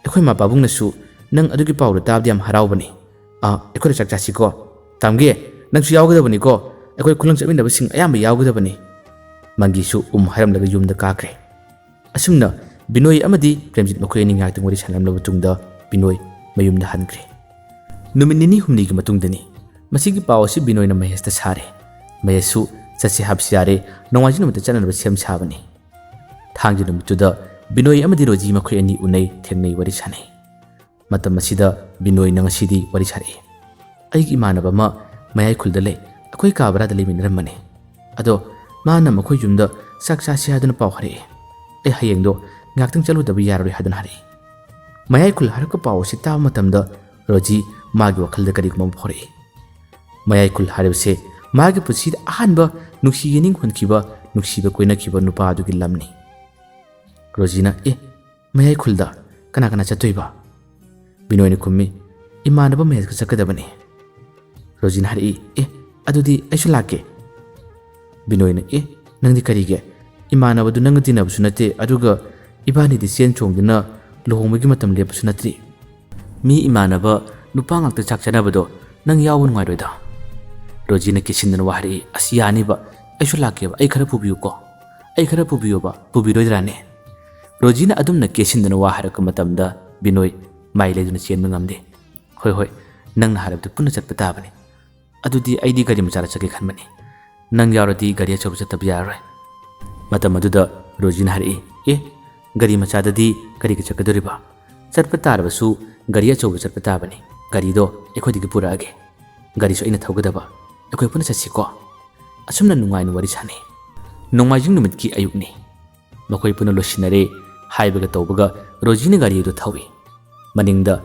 ꯑꯩꯈꯣꯏ ꯃꯥ ꯄꯥꯕꯨꯡꯅꯁꯨ ꯅꯪ ꯑꯗꯨꯒꯤ ꯄꯥꯎꯗꯣ ꯇꯥꯕꯗ ꯌꯥꯝ ꯍꯔꯥꯎꯕꯅꯤ ꯑꯩꯈꯣꯏꯗ ꯆꯥꯛ ꯆꯥꯁꯤꯀோ ꯇꯥꯝꯒꯦ ꯅꯪꯁꯨ ꯌꯥꯎꯒꯗꯕꯅꯤꯀோ ꯑꯩꯈꯣই ꯈꯨꯂꯪ ꯆꯠꯃꯤꯟꯅꯕꯁꯤꯡ ꯑꯌꯥꯝꯕ ꯌꯥꯎꯒꯗꯕꯅꯤ ꯃꯪꯒꯤꯁꯨ ꯍꯥꯏꯔꯝꯂꯒ ꯌꯨꯝꯗ ꯀꯥꯈ꯭ꯔꯦ ꯑꯁꯨꯝꯅ ꯕꯤꯅꯣꯏ ꯑꯃꯗꯤ ꯄ꯭ꯔꯦꯝꯖꯤꯠ ꯃꯈꯣꯏ ꯑꯅꯤ ꯉꯥꯏꯍꯥꯛꯇꯪ ꯋꯥꯔꯤ ꯁꯥꯟꯅꯔꯕ ꯃꯇꯨꯡꯗ ꯕꯤꯅꯣꯏ ꯃꯌꯨꯝꯗ ꯍꯟꯈ꯭ꯔꯦ ꯅꯨꯃꯤꯠ 2-3ꯒꯤ ꯃꯇꯨꯡꯗꯅꯤ ꯃꯁꯤꯒꯤ ꯄꯥꯎ ꯑꯁꯤ ꯕꯤꯅꯣꯏꯅ ꯃꯍꯦꯁꯇ ꯁꯥꯔꯦ ꯃꯍꯦꯁꯁꯨ ꯆꯠꯁꯤ ꯍꯥꯏꯕꯁꯤ ꯌꯥꯔꯦ ꯅꯣꯡꯃꯥꯏꯖꯤꯡ ꯅꯨꯃꯤꯠꯇ ꯆꯠꯅꯅꯕ ꯁꯦꯝ ꯁꯥꯕꯅꯤ ꯊꯥꯡꯖ ꯅꯨꯃꯤꯠꯇꯨꯗ ꯕꯤꯅꯣꯏ ꯑꯃꯗꯤ ꯔꯣꯖꯤ ꯃꯈꯣꯏ ꯑꯅꯤ ꯎꯅꯩ ꯊꯦꯡꯅꯩ ꯋꯥꯔꯤ ꯁꯥꯟꯅꯩ ꯃꯇꯝ ꯑꯁꯤꯗ ꯕꯤꯅꯣꯏꯅ ꯉꯁꯤꯗꯤ ꯋꯥꯔꯤ ꯁꯥꯔꯛꯏ ꯑꯩꯒꯤ ꯏꯃꯥꯟꯅꯕ ꯑꯃ ꯃꯌꯥꯏ ꯈꯨꯜꯗ ꯂꯩ ꯑꯩꯈꯣꯏ ꯀꯥ ꯕꯔꯥꯗ ꯂꯩꯃꯤꯟꯅꯔꯝꯕꯅꯤ ꯑꯗꯣ ꯃꯥꯅ ꯃꯈꯣꯏ ꯌꯨꯝꯗ ꯆꯥꯛ ꯆꯥꯁꯤ ꯍꯥꯏꯗꯨꯅ ꯄꯥꯎ ꯍꯥꯏꯔꯛꯏ ꯑꯩ ꯍꯌꯦꯡꯗꯣ ꯉꯥꯛꯇꯪ ꯆꯠꯂꯨꯗꯕ ꯌꯥꯔꯔꯣꯏ ꯍꯥꯏꯗꯨꯅ ꯍꯥꯏꯔꯛꯏ ꯃꯌꯥꯏ ꯈꯨꯜ ꯍꯥꯏꯔꯛꯄ ꯄꯥꯎ ꯑꯁꯤ ꯇꯥꯕ ꯃꯇꯝꯗ ꯔꯣꯖꯤ ꯃꯥꯒꯤ ꯋꯥꯈꯜꯗ ꯀꯔꯤꯒꯨꯝꯕ ꯑꯃ ꯐꯥꯎꯔꯛꯏ ꯃꯌꯥꯏ ꯈꯨꯜ ꯍꯥꯏꯔꯤꯕꯁꯦ ꯃꯥꯒꯤ ꯄꯨꯟꯁꯤꯗ ꯑꯍꯥꯟꯕ ꯅꯨꯡꯁꯤ ꯌꯦꯅꯤꯡ ꯍꯨꯟꯈꯤꯕ ꯅꯨꯡꯁꯤꯕ ꯀꯣꯏꯅꯈꯤꯕ ꯅꯨꯄꯥ ꯑꯗꯨꯒꯤ ꯂꯝꯅꯤ ꯔꯣꯖꯤꯅ ꯃꯌꯥꯏ ꯈꯨꯜꯗ ꯀꯅꯥ ꯀꯅꯥ ꯆꯠꯇꯣꯏꯕ ꯕꯤꯅꯣꯏꯅ ꯈꯨꯝꯃꯤ ꯏꯃꯥꯟꯅꯕ ꯃꯍꯦꯁꯀ ꯆꯠꯀꯗꯕꯅꯤ ꯔꯣꯖꯤꯅ ꯍꯥꯏꯔꯛꯏ ꯑꯗꯨꯗꯤ ꯑꯩꯁꯨ ꯂꯥꯛꯀꯦ ꯕꯤꯅꯣꯏꯅ ꯅꯪꯗꯤ ꯀꯔꯤꯒꯤ ꯏꯃꯥꯟꯅꯕꯗꯨ ꯅꯪꯒ ꯇꯤꯟꯅꯕꯁꯨ ꯅꯠꯇꯦ ꯑꯗꯨꯒ ꯏꯕꯥꯅꯤꯗꯤ ꯆꯦꯟ ꯆꯣꯡꯗꯨꯅ ꯂꯨꯍꯣꯡꯕꯒꯤ ꯃꯇꯝ ꯂꯦꯞꯄꯁꯨ ꯅꯠꯇ꯭ꯔꯤ ꯃꯤ ꯏꯃꯥꯟꯅꯕ ꯅꯨꯄꯥ ꯉꯥꯛꯇ ꯆꯥꯛ ꯆꯥꯅꯕꯗꯣ ꯅꯪ ꯌꯥꯎꯕ ꯅꯨꯡꯉꯥꯏꯔꯣꯏꯗ ꯔꯣꯖꯤꯅ ꯀꯤꯁꯤꯟꯗꯅ ꯋꯥ ꯍꯥꯏꯔꯛꯏ ꯑꯁ ꯌꯥꯅꯤꯕ ꯑꯩꯁꯨ ꯂꯥꯛꯀꯦꯕ ꯑꯩ ꯈꯔ ꯄꯨꯕꯤꯌꯨꯀꯣ ꯑꯩ ꯈꯔ ꯄꯨꯕꯤꯌꯣꯕ ꯄꯨꯕꯤꯔꯣꯏꯗ꯭ꯔꯥꯅꯦ ꯔꯣꯖꯤꯅ ꯑꯗꯨꯝꯅ ꯀꯦꯁꯤꯟꯗꯅ ꯋꯥ ꯍꯥꯏꯔꯛꯄ ꯃꯇꯝꯗ ꯕꯤꯅꯣꯏ ꯃꯥꯏ ꯂꯩꯗꯨꯅ ꯆꯦꯟꯕ ꯉꯝꯗꯦ ꯍꯣꯏ ꯅꯪꯅ ꯍꯥꯏꯔꯕꯗꯤ ꯄꯨꯟꯅ ꯆꯠꯄ ꯇꯥꯕꯅꯤ ꯑꯗꯨꯗꯤ ꯑꯩꯗꯤ ꯒꯥꯔꯤ ꯃꯆꯥꯗ ꯆꯠꯀꯦ ꯈꯟꯕꯅꯤ ꯅꯪ ꯌꯥꯎꯔꯗꯤ ꯒꯥꯔꯤ ꯑꯆꯧꯕ ꯆꯠꯇꯕ ꯌꯥꯔꯔꯣꯏ ꯃꯇꯝ ꯑꯗꯨꯗ ꯔꯣꯖꯤꯅ ꯍꯥꯏꯔꯛꯏ ꯒꯥꯔꯤ ꯃꯆꯥꯗꯗꯤ ꯀꯔꯤꯒꯤ ꯆꯠꯀꯗꯣꯔꯤꯕ ꯆꯠꯄ ꯇꯥꯔꯕꯁꯨ ꯒꯥꯔꯤ ꯑꯆꯧꯕ ꯆꯠꯄ ꯇꯥꯕꯅꯤ ꯒꯥꯔꯤꯗꯣ ꯑꯩꯈꯣꯏꯗꯒꯤ ꯄꯨꯔꯛꯑꯒꯦ ꯒꯥꯔꯤꯁꯨ ꯑꯩꯅ ꯊꯧꯒꯗꯕ ꯑꯩꯈꯣꯏ ꯄꯨꯟꯅ ꯆꯠꯁꯤꯀꯣ ꯑꯁꯨꯝꯅ ꯅꯨꯡꯉꯥꯏꯅ ꯋꯥꯔꯤ ꯁꯥꯟꯅꯩ ꯅꯣꯡꯃꯥꯏꯖꯤꯡ ꯅꯨꯃꯤꯠꯀꯤ ꯑꯌꯨꯛꯅꯤ ꯃꯈꯣꯏ ꯄꯨꯟꯅ ꯂꯣꯏꯁꯤꯟꯅꯔꯦ ꯍꯥꯏꯕꯒ ꯇꯧꯕꯒ ꯔꯣꯖꯤꯅ ꯒꯥꯔꯤ ꯑꯗꯨ ꯊꯧꯏ ꯃꯅꯤꯡꯗ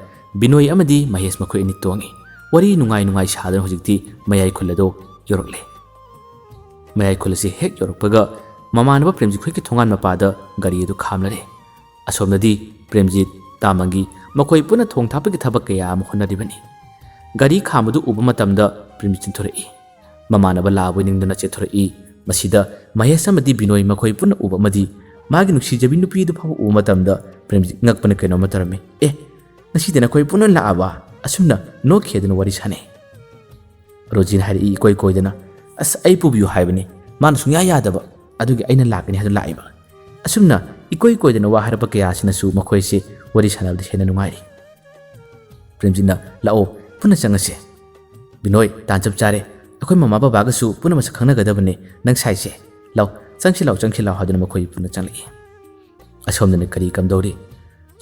ꯕꯤꯅꯣꯏ ꯑꯃꯗꯤ ꯃꯍꯦꯁ ꯃꯈꯣꯏ ꯑꯅꯤ ꯇꯣꯡꯏ ꯋꯥꯔꯤ ꯅꯨꯡꯉꯥꯏ ꯁꯥꯗꯨꯅ ꯍꯧꯖꯤꯛꯇꯤ ꯃꯌꯥꯏ ꯈꯨꯜ ꯑꯗꯨ ꯌꯧꯔꯛꯂꯦ ꯃꯌꯥꯏ ꯈꯨꯜ ꯑꯁꯤ ꯍꯦꯛ ꯌꯧꯔꯛꯄꯒ ꯃꯃꯥꯟꯅꯕ ꯄ꯭ꯔꯦꯝꯖꯤꯠ ꯈꯣꯏꯒꯤ ꯊꯣꯡꯒꯥꯟ ꯃꯄꯥꯗ ꯒꯥꯔꯤ ꯑꯗꯨ ꯈꯥꯝꯂꯔꯦ ꯑꯁꯣꯝꯗꯗꯤ ꯄ꯭ꯔꯦꯝꯖꯤꯠ ꯇꯥꯃꯪꯒꯤ ꯃꯈꯣꯏ ꯄꯨꯟꯅ ꯊꯣꯡ ꯊꯥꯛꯄꯒꯤ ꯊꯕꯛ ꯀꯌꯥ ꯑꯃ ꯍꯣꯠꯅꯔꯤꯕꯅꯤ ꯒꯥꯔꯤ ꯈꯥꯝꯕꯗꯨ ꯎꯕ ꯃꯇꯝꯗ ꯄ꯭ꯔꯦꯝꯖꯤꯠ ꯆꯦꯟꯊꯣꯔꯛꯏ ꯃꯃꯥꯟꯅꯕ ꯂꯥꯛꯑꯕꯣꯏ ꯅꯤꯡꯗꯅ ꯆꯦꯟꯊꯣꯔꯛꯏ ꯃꯁꯤꯗ ꯃꯍꯦꯁ ꯑꯃꯗꯤ ꯕꯤꯅꯣꯏ ꯃꯈꯣꯏ ꯄꯨꯟꯅ ꯎꯕ ꯑꯃꯗꯤ ꯃꯥꯒꯤ ꯅꯨꯡꯁꯤꯖꯕꯤ ꯅꯨꯄꯤꯗꯨ ꯐꯥꯎꯕ ꯎꯕ ꯃꯇꯝꯗ ꯄ꯭ꯔꯦꯝꯖꯤꯠ ꯉꯛꯄꯅ ꯀꯩꯅꯣꯝꯃ ꯇꯧꯔꯝꯃꯤ ꯉꯁꯤꯗꯤ ꯅꯈꯣꯏ ꯄꯨꯟꯅ ꯂꯥꯛꯑꯕ ꯑꯁꯨꯝꯅ ꯅꯣꯛꯈꯤꯗꯨꯅ ꯋꯥꯔꯤ ꯁꯥꯟꯅꯩ ꯔꯣꯖꯤꯅ ꯍꯥꯏꯔꯛꯏ ꯏꯀꯣꯏ ꯀꯣꯏꯗꯅ ꯑꯁ ꯑꯩ ꯄꯨꯕꯤꯌꯨ ꯍꯥꯏꯕꯅꯤ ꯃꯥꯅ ꯁꯨꯡꯌꯥ ꯌꯥꯗꯕ ꯑꯗꯨꯒꯤ ꯑꯩꯅ ꯂꯥꯛꯀꯅꯤ ꯍꯥꯏꯗꯨꯅ ꯂꯥꯛꯏꯕ ꯑꯁꯨꯝꯅ ꯏꯀꯣꯏ ꯀꯣꯏꯗꯅ ꯋꯥ ꯍꯥꯏꯔꯛꯄ ꯀꯌꯥꯁꯤꯅꯁꯨ ꯃꯈꯣꯏꯁꯦ ꯋꯥꯔꯤ ꯁꯥꯟꯅꯕꯗ ꯍꯦꯟꯅ ꯅꯨꯡꯉꯥꯏꯔꯤ ꯄ꯭ꯔꯦꯝꯖꯤꯠꯅ ꯂꯥꯛꯑꯣ ꯄꯨꯟꯅ ꯆꯪꯉꯁꯦ ꯕꯤꯅꯣꯏ ꯇꯥꯟ ꯆꯞ ꯆꯥꯔꯦ ꯑꯩꯈꯣꯏ ꯃꯃꯥ ꯕꯕꯥꯒꯁꯨ ꯄꯨꯟꯅ ꯃꯁꯛ ꯈꯪꯅꯒꯗꯕꯅꯤ ꯅꯪ ꯁꯥꯏꯁꯦ ꯂꯥꯎ ꯆꯪꯁꯤ ꯂꯥꯎ ꯍꯥꯏꯗꯨꯅ ꯃꯈꯣꯏ ꯄꯨꯟꯅ ꯆꯪꯂꯛꯏ ꯑꯁꯣꯝꯗꯅ ꯀꯔꯤ ꯀꯝꯗꯧꯔꯤ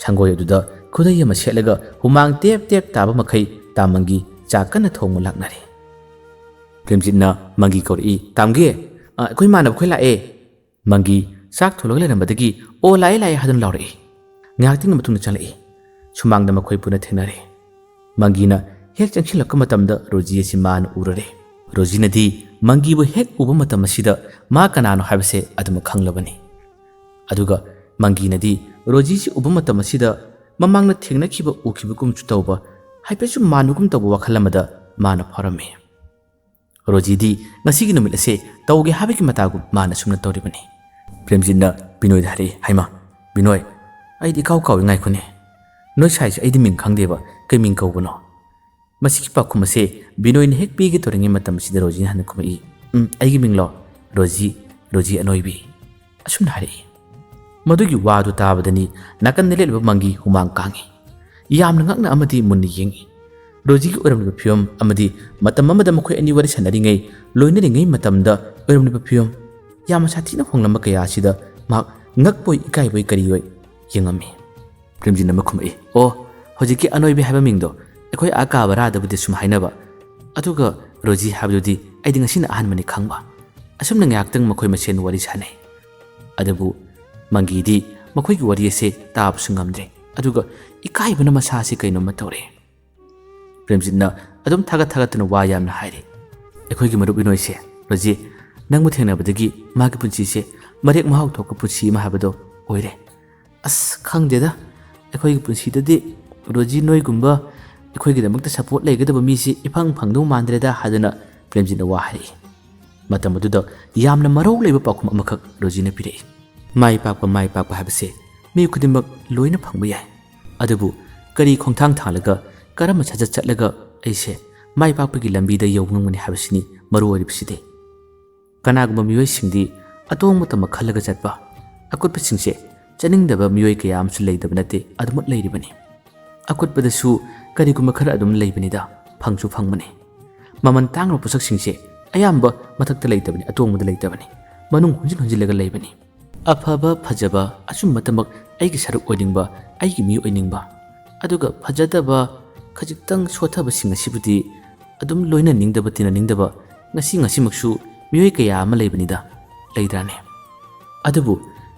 ꯁꯪꯒꯣꯏ ꯑꯗꯨꯗ ꯈꯨꯗꯩ ꯑꯃ ꯁꯦꯠꯂꯒ ꯍꯨꯃꯥꯡ ꯇꯦꯞ ꯇꯦꯞ ꯇꯥꯕ ꯃꯈꯩ ꯇꯥꯃꯪꯒꯤ ꯆꯥꯛ ꯀꯟꯅ ꯊꯣꯡꯕ ꯂꯥꯛꯅꯔꯦ꯫ ꯄ꯭ꯔꯦꯝꯖꯤꯠꯅ ꯃꯪꯒꯤ ꯀꯧꯔꯛꯏ, ꯇꯥꯝꯒꯦ, ꯑꯩꯈꯣꯏ ꯏꯃꯥꯟꯅꯕ ꯈꯣꯏ ꯂꯥꯛꯑꯦ꯫ ꯃꯪꯒꯤ ꯆꯥꯛ ꯊꯣꯡꯂꯒ ꯂꯩꯔꯝꯕꯗꯒꯤ ꯑꯣ ꯂꯥꯛꯑꯦ ꯂꯥꯛꯑꯦ ꯍꯥꯏꯗꯨꯅ ꯂꯥꯎꯔꯛꯏ꯫ ꯉꯥꯏꯍꯥꯛꯇꯪꯒꯤ ꯃꯇꯨꯡꯗ ꯆꯪꯂꯛꯏ꯫ ꯁꯨꯃꯥꯡꯗ ꯃꯈꯣꯏ ꯄꯨꯟꯅ ꯊꯦꯡꯅꯔꯦ꯫ ꯃꯪꯒꯤꯅ ꯍꯦꯛ ꯆꯪꯁꯤꯜꯂꯛꯄ ꯃꯇꯝꯗ ꯔꯣꯖꯤ ꯑꯁꯤ ꯃꯥꯅ ꯎꯔꯔꯦ꯫ ꯔꯣꯖꯤꯅꯗꯤ ꯃꯪꯒꯤꯕꯨ ꯍꯦꯛ ꯎꯕ ꯃꯇꯝ ꯑꯁꯤꯗ ꯃꯥ ꯀꯅꯥꯅꯣ ꯍꯥꯏꯕꯁꯦ ꯑꯗꯨꯃꯛ ꯈꯪꯂꯕꯅꯤ꯫ ꯑꯗꯨꯒ ꯃꯪꯒꯤꯅꯗꯤ ꯔꯣꯖꯤꯁꯤ ꯎꯕ ꯃꯇꯝ ꯑꯁꯤꯗ ꯃꯃꯥꯡꯗ ꯊꯦꯡꯅꯈꯤꯕ ꯎꯈꯤꯕꯒꯨꯝꯁꯨ ꯇꯧꯕ ꯍꯥꯏꯐꯦꯠꯁꯨ ꯃꯥꯟꯕꯒꯨꯝ ꯇꯧꯕ ꯋꯥꯈꯜ ꯑꯃꯗ ꯃꯥꯅ ꯐꯥꯎꯔꯝꯃꯤ꯫ ꯔꯣꯖꯤꯗꯤ ꯉꯁꯤꯒꯤ ꯅꯨꯃꯤꯠ ꯑꯁꯦ ꯇꯧꯒꯦ ꯍꯥꯏꯕꯒꯤ ꯃꯇꯥꯒꯨꯝ ꯃꯥꯅ ꯁꯨꯝꯅ ꯇꯧꯔꯤꯕꯅꯤ꯫ ꯄ꯭ꯔꯦꯝꯖꯤꯠꯅ ꯕꯤꯅꯣꯏꯗ ꯍꯥꯏꯔꯛꯏ, ꯍꯩꯃꯥ ꯕꯤꯅꯣꯏ, ꯑꯩꯗꯤ ꯏꯀꯥꯎ ꯀꯥꯎꯏ ꯉꯥꯏꯈꯣꯅꯦ, ꯅꯣꯏ ꯁꯥꯏꯁꯦ ꯑꯩꯗꯤ ꯃꯤꯡ ꯈꯪꯗꯦꯕ, ꯀꯩ ꯃꯤꯡ ꯀꯧꯕꯅꯣ? ꯃꯁꯤꯒꯤ ꯄꯥꯎꯈꯨꯝ ꯑꯁꯦ ꯕꯤꯅꯣꯏꯅ ꯍꯦꯛ ꯄꯤꯒꯦ ꯇꯧꯔꯤꯉꯩ ꯃꯇꯝ ꯑꯁꯤꯗ ꯔꯣꯖꯤꯅ ꯍꯟꯅ ꯈꯨꯝꯃꯛꯏ, ꯑꯩꯒꯤ ꯃꯤꯡꯂꯣ ꯔꯣꯖꯤ ꯑꯅꯣꯏꯕꯤ, ꯑꯁꯨꯝꯅ ꯍꯥꯏꯔꯛꯏ꯫ ꯃꯗꯨꯒꯤ ꯋꯥꯗꯨ ꯇꯥꯕꯗꯅꯤ ꯅꯥꯀꯟꯗ ꯂꯦꯞꯂꯤꯕ ꯃꯪꯒꯤ ꯍꯨꯃꯥꯡ ꯀꯥꯡꯉꯤ꯫ ꯌꯥꯝꯅ ꯉꯛꯅ ꯑꯃꯗꯤ ꯃꯨꯟꯅ ꯌꯦꯡꯉꯤ꯫ ꯔꯣꯖꯤꯒꯤ ꯑꯣꯏꯔꯝꯂꯤꯕ ꯐꯤꯕꯝ ꯑꯃꯗꯤ ꯃꯇꯝ ꯑꯃꯗ ꯃꯈꯣꯏ ꯑꯅꯤ ꯋꯥꯔꯤ ꯁꯥꯟꯅꯔꯤꯉꯩ ꯂꯣꯏꯅꯔꯤꯉꯩ ꯃꯇꯝꯗ ꯑꯣꯏꯔꯝꯂꯤꯕ ꯐꯤꯕꯝ ꯌꯥꯝꯅ ꯁꯥꯊꯤꯅ ꯍꯣꯡꯂꯝꯕ ꯀꯌꯥ ꯑꯁꯤꯗ ꯃꯍꯥꯛ ꯉꯛꯄꯣꯏ ꯏꯀꯥꯏꯕꯣꯏ ꯀꯔꯤꯌꯣꯏ ꯌꯦꯡꯉꯝꯃꯤ꯫ ꯄ꯭ꯔꯦꯝꯖꯤꯠꯅ ꯑꯃ ꯈꯨꯝꯃꯛꯏ, ꯑꯣ ꯍꯧꯖꯤꯛꯀꯤ ꯑꯅꯣꯏꯕꯤ ꯍꯥꯏꯕ ꯃꯤꯡꯗꯣ ꯑꯩꯈꯣꯏ ꯀꯥ ꯕꯔꯥꯗꯕꯨꯗꯤ ꯁꯨꯝ ꯍꯥꯏꯅꯕ, ꯑꯗꯨꯒ ꯔꯣꯖꯤ ꯍꯥꯏꯕꯗꯨꯗꯤ ꯑꯩꯗꯤ ꯉꯁꯤꯅ ꯑꯍꯥꯟꯕꯅꯤ ꯈꯪꯕ꯫ ꯑꯁꯨꯝꯅ ꯉꯥꯏꯍꯥꯛꯇꯪ ꯃꯈꯣꯏ ꯃꯁꯦꯟ ꯋꯥꯔꯤ ꯁꯥꯟꯅꯩ꯫ ꯑꯗꯨꯕꯨ ꯃꯪꯒꯤꯗꯤ ꯃꯈꯣꯏꯒꯤ ꯋꯥꯔꯤ ꯑꯁꯦ ꯇꯥꯕꯁꯨ ꯉꯝꯗ꯭ꯔꯦ, ꯑꯗꯨꯒ ꯏꯀꯥꯏꯕꯅ ꯃꯁꯥꯁꯤ ꯀꯩꯅꯣꯝꯃ ꯇꯧꯔꯦ꯫ ꯄ꯭ꯔꯦꯝꯖꯤꯠꯅ ꯑꯗꯨꯝ ꯊꯥꯒꯠꯇꯨꯅ ꯋꯥ ꯌꯥꯝꯅ ꯍꯥꯏꯔꯤ, ꯑꯩꯈꯣꯏꯒꯤ ꯃꯔꯨꯞ ꯕꯤꯅꯣꯏꯁꯦ, ꯔꯣꯖꯤ, ꯅꯪꯕꯨ ꯊꯦꯡꯅꯕꯗꯒꯤ ꯃꯥꯒꯤ ꯄꯨꯟꯁꯤꯁꯦ ꯃꯔꯦꯛ ꯃꯍꯥꯎ ꯊꯣꯛꯄ ꯄꯨꯟꯁꯤ ꯑꯃ ꯍꯥꯏꯕꯗꯣ ꯑꯣꯏꯔꯦ꯫ ꯑꯁ ꯈꯪꯗꯦꯗ, ꯑꯩꯈꯣꯏꯒꯤ ꯄꯨꯟꯁꯤꯗꯗꯤ ꯔꯣꯖꯤ ꯅꯣꯏꯒꯨꯝꯕ ꯑꯩꯈꯣꯏꯒꯤꯗꯃꯛꯇ ꯁꯄꯣꯔꯠ ꯂꯩꯒꯗꯕ ꯃꯤꯁꯤ ꯏꯐꯪ ꯐꯪꯗꯧ ꯃꯥꯟꯗ꯭ꯔꯦꯗ ꯍꯥꯏꯗꯨꯅ ꯄ꯭ꯔꯦꯝꯖꯤꯠꯅ ꯋꯥ ꯍꯥꯏꯔꯛꯏ꯫ ꯃꯇꯝ ꯑꯗꯨꯗ ꯌꯥꯝꯅ ꯃꯔꯧ ꯂꯩꯕ ꯄꯥꯎꯈꯨꯝ ꯑꯃꯈꯛ ꯔꯣꯖꯤꯅ ꯄꯤꯔꯛꯏ, ꯃꯥꯏ ꯄꯥꯛꯄ ꯍꯥꯏꯕꯁꯦ ꯃꯤ ꯈꯨꯗꯤꯡꯃꯛ ꯂꯣꯏꯅ ꯐꯪꯕ ꯌꯥꯏ, ꯑꯗꯨꯕꯨ ꯀꯔꯤ ꯈꯣꯡꯊꯥꯡ ꯊꯥꯡꯂꯒ ꯀꯔꯝꯕ ꯁꯥꯖꯠ ꯆꯠꯂꯒ ꯑꯩꯁꯦ ꯃꯥꯏ ꯄꯥꯛꯄꯒꯤ ꯂꯝꯕꯤꯗ ꯌꯧꯕ ꯉꯝꯒꯅꯤ ꯍꯥꯏꯕꯁꯤꯅꯤ ꯃꯔꯨ ꯑꯣꯏꯔꯤꯕꯁꯤꯗꯤ꯫ ꯀꯅꯥꯒꯨꯝꯕ ꯃꯤꯑꯣꯏꯁꯤꯡꯗꯤ ꯑꯇꯣꯡꯕ ꯇꯝꯕ ꯈꯜꯂꯒ ꯆꯠꯄ, ꯑꯀꯨꯠꯄꯁꯤꯡꯁꯦ ꯆꯠꯅꯤꯡꯗꯕ ꯃꯤꯑꯣꯏ ꯀꯌꯥ ꯑꯃꯁꯨ ꯂꯩꯇꯕ ꯅꯠꯇꯦ, ꯑꯗꯨꯃꯛ ꯂꯩꯔꯤꯕꯅꯤ꯫ ꯑꯀꯨꯠꯄꯗꯁꯨ ꯀꯔꯤꯒꯨꯝꯕ ꯈꯔ ꯑꯗꯨꯝ ꯂꯩꯕꯅꯤꯗ, ꯐꯪꯁꯨ ꯐꯪꯕꯅꯤ꯫ ꯃꯃꯜ ꯇꯥꯡꯂꯕ ꯄꯣꯠꯁꯛꯁꯤꯡꯁꯦ ꯑꯌꯥꯝꯕ ꯃꯊꯛꯇ ꯂꯩꯇꯕꯅꯤ, ꯑꯇꯣꯡꯕꯗ ꯂꯩꯇꯕꯅꯤ, ꯃꯅꯨꯡ ꯍꯨꯟꯖꯤꯜꯂꯒ ꯂꯩꯕꯅꯤ꯫ ꯑꯐꯕ ꯐꯖꯕ ꯑꯆꯨꯝꯕꯇꯃꯛ ꯑꯩꯒꯤ ꯁꯔꯨꯛ ꯑꯣꯏꯅꯤꯡꯕ, ꯑꯩꯒꯤ ꯃꯤ ꯑꯣꯏꯅꯤꯡꯕ, ꯑꯗꯨꯒ ꯐꯖꯗꯕ ꯈꯖꯤꯛꯇꯪ ꯁꯣꯠꯊꯕꯁꯤꯡ ꯑꯁꯤꯕꯨꯗꯤ ꯑꯗꯨꯝ ꯂꯣꯏꯅꯅꯤꯡꯗꯕ ꯇꯤꯟꯅꯅꯤꯡꯗꯕ ꯉꯁꯤꯃꯛꯁꯨ ꯃꯤꯑꯣꯏ ꯀꯌꯥ ꯑꯃ ꯂꯩꯕꯅꯤꯗ, ꯂꯩꯗ꯭ꯔꯥꯅꯦ? ꯑꯗꯨꯕꯨ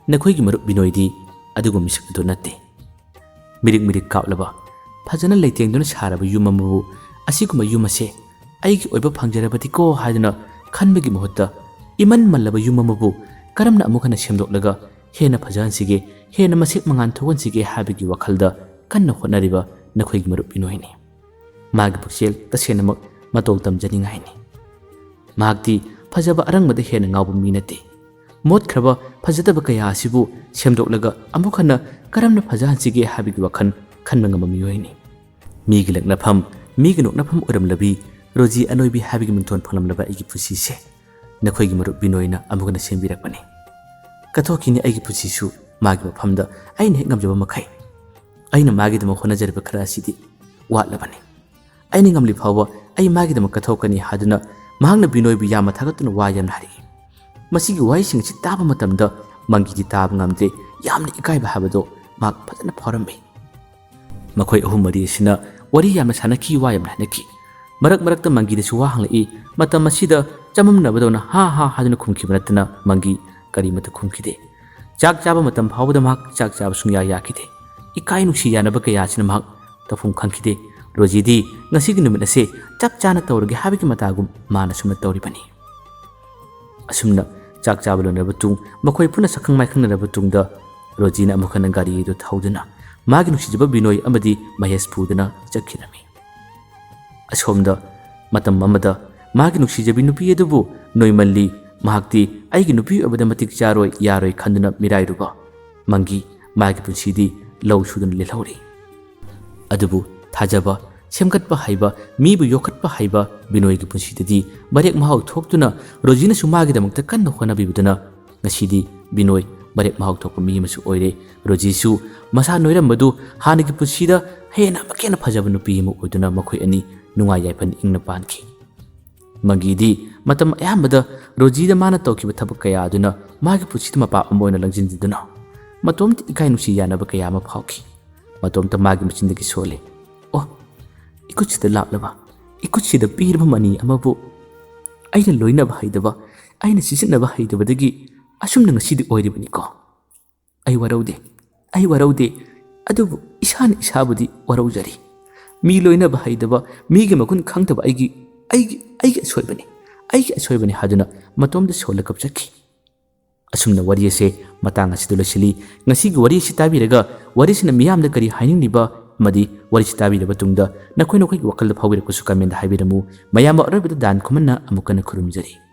ꯅꯈꯣꯏꯒꯤ ꯃꯔꯨꯞ ꯕꯤꯅꯣꯏꯗꯤ ꯑꯗꯨꯒꯨꯝꯕ ꯃꯤꯁꯛ ꯑꯗꯨ ꯅꯠꯇꯦ꯫ ꯃꯤꯔꯤꯛ ꯀꯥꯞꯂꯕ ꯐꯖꯅ ꯂꯩꯇꯦꯡꯗꯨꯅ ꯁꯥꯔꯕ ꯌꯨꯝ ꯑꯃꯕꯨ ꯑꯁꯤꯒꯨꯝꯕ ꯌꯨꯝ ꯑꯁꯦ ꯑꯩꯒꯤ ꯑꯣꯏꯕ ꯐꯪꯖꯔꯕꯗꯤꯀꯣ ꯍꯥꯏꯗꯨꯅ ꯈꯟꯕꯒꯤ ꯃꯍꯨꯠꯇ ꯏꯃꯟ ꯃꯜꯂꯕ ꯌꯨꯝ ꯑꯃꯕꯨ ꯀꯔꯝꯅ ꯑꯃꯨꯛ ꯍꯟꯅ ꯁꯦꯝꯗꯣꯛꯂꯒ ꯍꯦꯟꯅ ꯐꯖꯍꯟꯁꯤꯒꯦ, ꯍꯦꯟꯅ ꯃꯁꯦꯛ ꯃꯉꯥꯟ ꯊꯣꯛꯍꯟꯁꯤꯒꯦ ꯍꯥꯏꯕꯒꯤ ꯋꯥꯈꯜꯗ ꯀꯟꯅ ꯍꯣꯠꯅꯔꯤꯕ ꯅꯈꯣꯏꯒꯤ ꯃꯔꯨꯞ ꯕꯤꯅꯣꯏꯅꯤ꯫ ꯃꯥꯒꯤ ꯄꯨꯛꯆꯦꯜ ꯇꯁꯦꯡꯅꯃꯛ ꯃꯇꯧ ꯇꯝꯖꯅꯤꯡꯉꯥꯏꯅꯤ꯫ ꯃꯍꯥꯛꯇꯤ ꯐꯖꯕ ꯑꯔꯪꯕꯗ ꯍꯦꯟꯅ ꯉꯥꯎꯕ ꯃꯤ ꯅꯠꯇꯦ꯫ ꯃꯣꯠꯈ꯭ꯔꯕ ꯐꯖꯗꯕ ꯀꯌꯥ ꯑꯁꯤꯕꯨ ꯁꯦꯝꯗꯣꯛꯂꯒ ꯑꯃꯨꯛ ꯍꯟꯅ ꯀꯔꯝꯅ ꯐꯖꯍꯟꯁꯤꯒꯦ ꯍꯥꯏꯕꯒꯤ ꯋꯥꯈꯜ ꯈꯟꯕ ꯉꯝꯕ ꯃꯤꯑꯣꯏꯅꯤ꯫ ꯃꯤꯒꯤ ꯂꯛꯅꯐꯝ, ꯃꯤꯒꯤ ꯅꯣꯛꯅꯐꯝ ꯑꯣꯏꯔꯝꯂꯕꯤ ꯔꯣꯖꯤ ꯑꯅꯣꯏꯕꯤ ꯍꯥꯏꯕꯒꯤ ꯃꯤꯡꯊꯣꯟ ꯐꯪꯂꯝꯂꯕ ꯑꯩꯒꯤ ꯄꯨꯟꯁꯤꯁꯦ ꯅꯈꯣꯏꯒꯤ ꯃꯔꯨꯞ ꯕꯤꯅꯣꯏꯅ ꯑꯃꯨꯛ ꯍꯟꯅ ꯁꯦꯝꯕꯤꯔꯛꯄꯅꯤ꯫ ꯀꯠꯊꯣꯛꯈꯤꯅꯤ ꯑꯩꯒꯤ ꯄꯨꯟꯁꯤꯁꯨ ꯃꯥꯒꯤ ꯃꯐꯝꯗ ꯑꯩꯅ ꯍꯦꯛ ꯉꯝꯖꯕ ꯃꯈꯩ꯫ ꯑꯩꯅ ꯃꯥꯒꯤꯗꯃꯛ ꯍꯣꯠꯅꯖꯔꯤꯕ ꯈꯔ ꯑꯁꯤꯗꯤ ꯋꯥꯠꯂꯕꯅꯤ꯫ ꯑꯩꯅ ꯉꯝꯂꯤ ꯐꯥꯎꯕ ꯑꯩ ꯃꯥꯒꯤꯗꯃꯛ ꯀꯠꯊꯣꯛꯀꯅꯤ ꯍꯥꯏꯗꯨꯅ ꯃꯍꯥꯛꯅ ꯕꯤꯅꯣꯏꯕꯨ ꯌꯥꯝꯅ ꯊꯥꯒꯠꯇꯨꯅ ꯋꯥ ꯌꯥꯝꯅ ꯍꯥꯏꯔꯛꯏ꯫ ꯃꯁꯤꯒꯤ ꯋꯥꯍꯩꯁꯤꯡ ꯑꯁꯤ ꯇꯥꯕ ꯃꯇꯝꯗ ꯃꯪꯒꯤꯗꯤ ꯇꯥꯕ ꯉꯝꯗ꯭ꯔꯦ, ꯌꯥꯝꯅ ꯏꯀꯥꯏꯕ ꯍꯥꯏꯕꯗꯣ ꯃꯍꯥꯛ ꯐꯖꯅ ꯐꯥꯎꯔꯝꯃꯤ꯫ ꯃꯈꯣꯏ ꯑꯍꯨꯝ ꯃꯔꯤ ꯑꯁꯤꯅ ꯋꯥꯔꯤ ꯌꯥꯝꯅ ꯁꯥꯟꯅꯈꯤ, ꯋꯥ ꯌꯥꯝꯅ ꯍꯥꯏꯅꯈꯤ꯫ ꯃꯔꯛꯇ ꯃꯪꯒꯤꯗꯁꯨ ꯋꯥ ꯍꯪꯂꯛꯏ꯫ ꯃꯇꯝ ꯑꯁꯤꯗ ꯆꯃꯝꯅꯕꯗꯧꯅ ꯍꯥ ꯍꯥ ꯍꯥꯏꯗꯨꯅ ꯈꯨꯝꯈꯤꯕ ꯅꯠꯇꯅ ꯃꯪꯒꯤ ꯀꯔꯤꯃꯠꯇ ꯈꯨꯝꯈꯤꯗꯦ꯫ ꯆꯥꯛ ꯆꯥꯕ ꯃꯇꯝ ꯐꯥꯎꯕꯗ ꯃꯍꯥꯛ ꯆꯥꯛ ꯆꯥꯕ ꯁꯨꯡꯌꯥ ꯌꯥꯈꯤꯗꯦ꯫ ꯏꯀꯥꯏ ꯅꯨꯡꯁꯤ ꯌꯥꯅꯕ ꯀꯌꯥ ꯑꯁꯤꯅ ꯃꯍꯥꯛ ꯇꯧꯐꯝ ꯈꯪꯈꯤꯗꯦ꯫ ꯔꯣꯖꯤꯗꯤ ꯉꯁꯤꯒꯤ ꯅꯨꯃꯤꯠ ꯑꯁꯦ ꯆꯞ ꯆꯥꯅ ꯇꯧꯔꯒꯦ ꯍꯥꯏꯕꯒꯤ ꯃꯇꯥꯒꯨꯝ ꯃꯥꯅ ꯁꯨꯝꯅ ꯇꯧꯔꯤꯕꯅꯤ꯫ ꯑꯁꯨꯝꯅ ꯆꯥꯛ ꯆꯥꯕ ꯂꯣꯏꯅꯔꯕ ꯇꯨꯡ ꯃꯈꯣꯏ ꯄꯨꯟꯅ ꯁꯛꯈꯪ ꯃꯥꯏꯈꯪꯅꯔꯕ ꯇꯨꯡꯗ ꯔꯣꯖꯤꯅ ꯑꯃꯨꯛ ꯍꯟꯅ ꯒꯥꯔꯤ ꯑꯗꯨ ꯊꯧꯗꯨꯅ ꯃꯥꯒꯤ ꯅꯨꯡꯁꯤꯖꯕ ꯕꯤꯅꯣꯏ ꯑꯃꯗꯤ ꯃꯍꯦꯁ ꯄꯨꯗꯨꯅ ꯆꯠꯈꯤꯔꯝꯃꯤ꯫ ꯑꯁꯣꯝꯗ ꯃꯇꯝ ꯑꯃꯗ ꯃꯥꯒꯤ ꯅꯨꯡꯁꯤꯖꯕꯤ ꯅꯨꯄꯤ ꯑꯗꯨꯕꯨ ꯅꯣꯏꯃꯜꯂꯤ, ꯃꯍꯥꯛꯇꯤ ꯑꯩꯒꯤ ꯅꯨꯄꯤ ꯑꯣꯏꯕꯗ ꯃꯇꯤꯛ ꯆꯥꯔꯣꯏ ꯌꯥꯔꯣꯏ ꯈꯟꯗꯨꯅ ꯃꯤꯔꯥꯏꯔꯨꯕ ꯃꯪꯒꯤ ꯃꯥꯒꯤ ꯄꯨꯟꯁꯤꯗꯤ ꯂꯧ ꯁꯨꯗꯨꯅ ꯂꯦꯜꯍꯧꯔꯤ꯫ ꯑꯗꯨꯕꯨ ꯊꯥꯖꯕ, ꯁꯦꯝꯒꯠꯄ ꯍꯩꯕ, ꯃꯤꯕꯨ ꯌꯣꯛꯈꯠꯄ ꯍꯩꯕ ꯕꯤꯅꯣꯏꯒꯤ ꯄꯨꯟꯁꯤꯗꯗꯤ ꯃꯔꯦꯛ ꯃꯍꯥꯎ ꯊꯣꯛꯇꯨꯅ ꯔꯣꯖꯤꯅꯁꯨ ꯃꯥꯒꯤꯗꯃꯛꯇ ꯀꯟꯅ ꯍꯣꯠꯅꯕꯤꯕꯗꯨꯅ ꯉꯁꯤꯗꯤ ꯕꯤꯅꯣꯏ ꯃꯔꯦꯛ ꯃꯍꯥꯎ ꯊꯣꯛꯄ ꯃꯤ ꯑꯃꯁꯨ ꯑꯣꯏꯔꯦ꯫ ꯔꯣꯖꯤꯁꯨ ꯃꯁꯥ ꯅꯣꯏꯔꯝꯕꯗꯨ ꯍꯥꯟꯅꯒꯤ ꯄꯨꯟꯁꯤꯗ ꯍꯦꯟꯅ ꯑꯃꯨꯛ ꯍꯦꯟꯅ ꯐꯖꯕ ꯅꯨꯄꯤ ꯑꯃ ꯑꯣꯏꯗꯨꯅ ꯃꯈꯣꯏ ꯑꯅꯤ ꯅꯨꯡꯉꯥꯏ ꯌꯥꯏꯐꯅ ꯏꯪꯅ ꯄꯥꯟꯈꯤ꯫ ꯃꯪꯒꯤꯗꯤ ꯃꯇꯝ ꯑꯌꯥꯝꯕꯗ ꯔꯣꯖꯤꯗ ꯃꯥꯅ ꯇꯧꯈꯤꯕ ꯊꯕꯛ ꯀꯌꯥ ꯑꯗꯨꯅ ꯃꯥꯒꯤ ꯄꯨꯟꯁꯤꯗ ꯃꯄꯥ ꯑꯃ ꯑꯣꯏꯅ ꯂꯪꯁꯤꯟꯖꯗꯨꯅ ꯃꯇꯣꯝꯇ ꯏꯀꯥꯏ ꯅꯨꯡꯁꯤ ꯌꯥꯅꯕ ꯀꯌꯥ ꯑꯃ ꯐꯥꯎꯈꯤ꯫ ꯃꯇꯣꯝꯇ ꯃꯥꯒꯤ ꯃꯆꯤꯟꯗꯒꯤ ꯁꯣꯜꯂꯤ, ꯑꯣ ꯏꯀꯨꯠꯁꯤꯗ ꯂꯥꯞꯂꯕ ꯏꯈꯨꯠꯁꯤꯗ ꯄꯤꯔꯕ ꯃꯅꯤ ꯑꯃꯕꯨ ꯑꯩꯅ ꯂꯣꯏꯅꯕ ꯍꯩꯗꯕ, ꯑꯩꯅ ꯁꯤꯖꯤꯟꯅꯕ ꯍꯩꯇꯕꯗꯒꯤ ꯑꯁꯨꯝꯅ ꯉꯁꯤꯗꯤ ꯑꯣꯏꯔꯤꯕꯅꯤꯀꯣ꯫ ꯑꯩ ꯋꯥꯔꯧꯗꯦ, ꯑꯗꯨꯕꯨ ꯏꯁꯥꯅ ꯏꯁꯥꯕꯨꯗꯤ ꯋꯥꯔꯧꯖꯔꯤ꯫ ꯃꯤ ꯂꯣꯏꯅꯕ ꯍꯩꯗꯕ, ꯃꯤꯒꯤ ꯃꯒꯨꯟ ꯈꯪꯗꯕ ꯑꯩꯒꯤ ꯑꯁꯣꯏꯕꯅꯤ ꯍꯥꯏꯗꯨꯅ ꯃꯇꯣꯝꯗ ꯁꯣꯜꯂ ꯀꯞꯆꯈꯤ꯫ ꯑꯁꯨꯝꯅ ꯋꯥꯔꯤ ꯑꯁꯤ ꯃꯇꯥꯡ ꯑꯁꯤꯗ ꯂꯣꯏꯁꯤꯜꯂꯤ꯫ ꯉꯁꯤꯒꯤ ꯋꯥꯔꯤ ꯑꯁꯤ ꯇꯥꯕꯤꯔꯒ ꯋꯥꯔꯤꯁꯤꯅ ꯃꯤꯌꯥꯝꯗ ꯀꯔꯤ ꯍꯥꯏꯅꯤꯡꯂꯤꯕ ꯑꯃꯗꯤ ꯋꯥꯔꯤꯁꯤ ꯇꯥꯕꯤꯔꯕ ꯇꯨꯡꯗ ꯅꯈꯣꯏꯒꯤ ꯋꯥꯈꯜꯗ ꯐꯥꯎꯕꯤꯔꯛꯄꯁꯨ ꯀꯃꯦꯟꯇ ꯍꯥꯏꯕꯤꯔꯝꯃꯨ꯫ ꯃꯌꯥꯝꯕ ꯑꯔꯣꯏꯕꯗ ꯗꯥꯟ ꯈꯨꯃꯟꯅ ꯑꯃꯨꯛ ꯍꯟꯅ ꯈꯨꯔꯨꯝꯖꯔꯤ꯫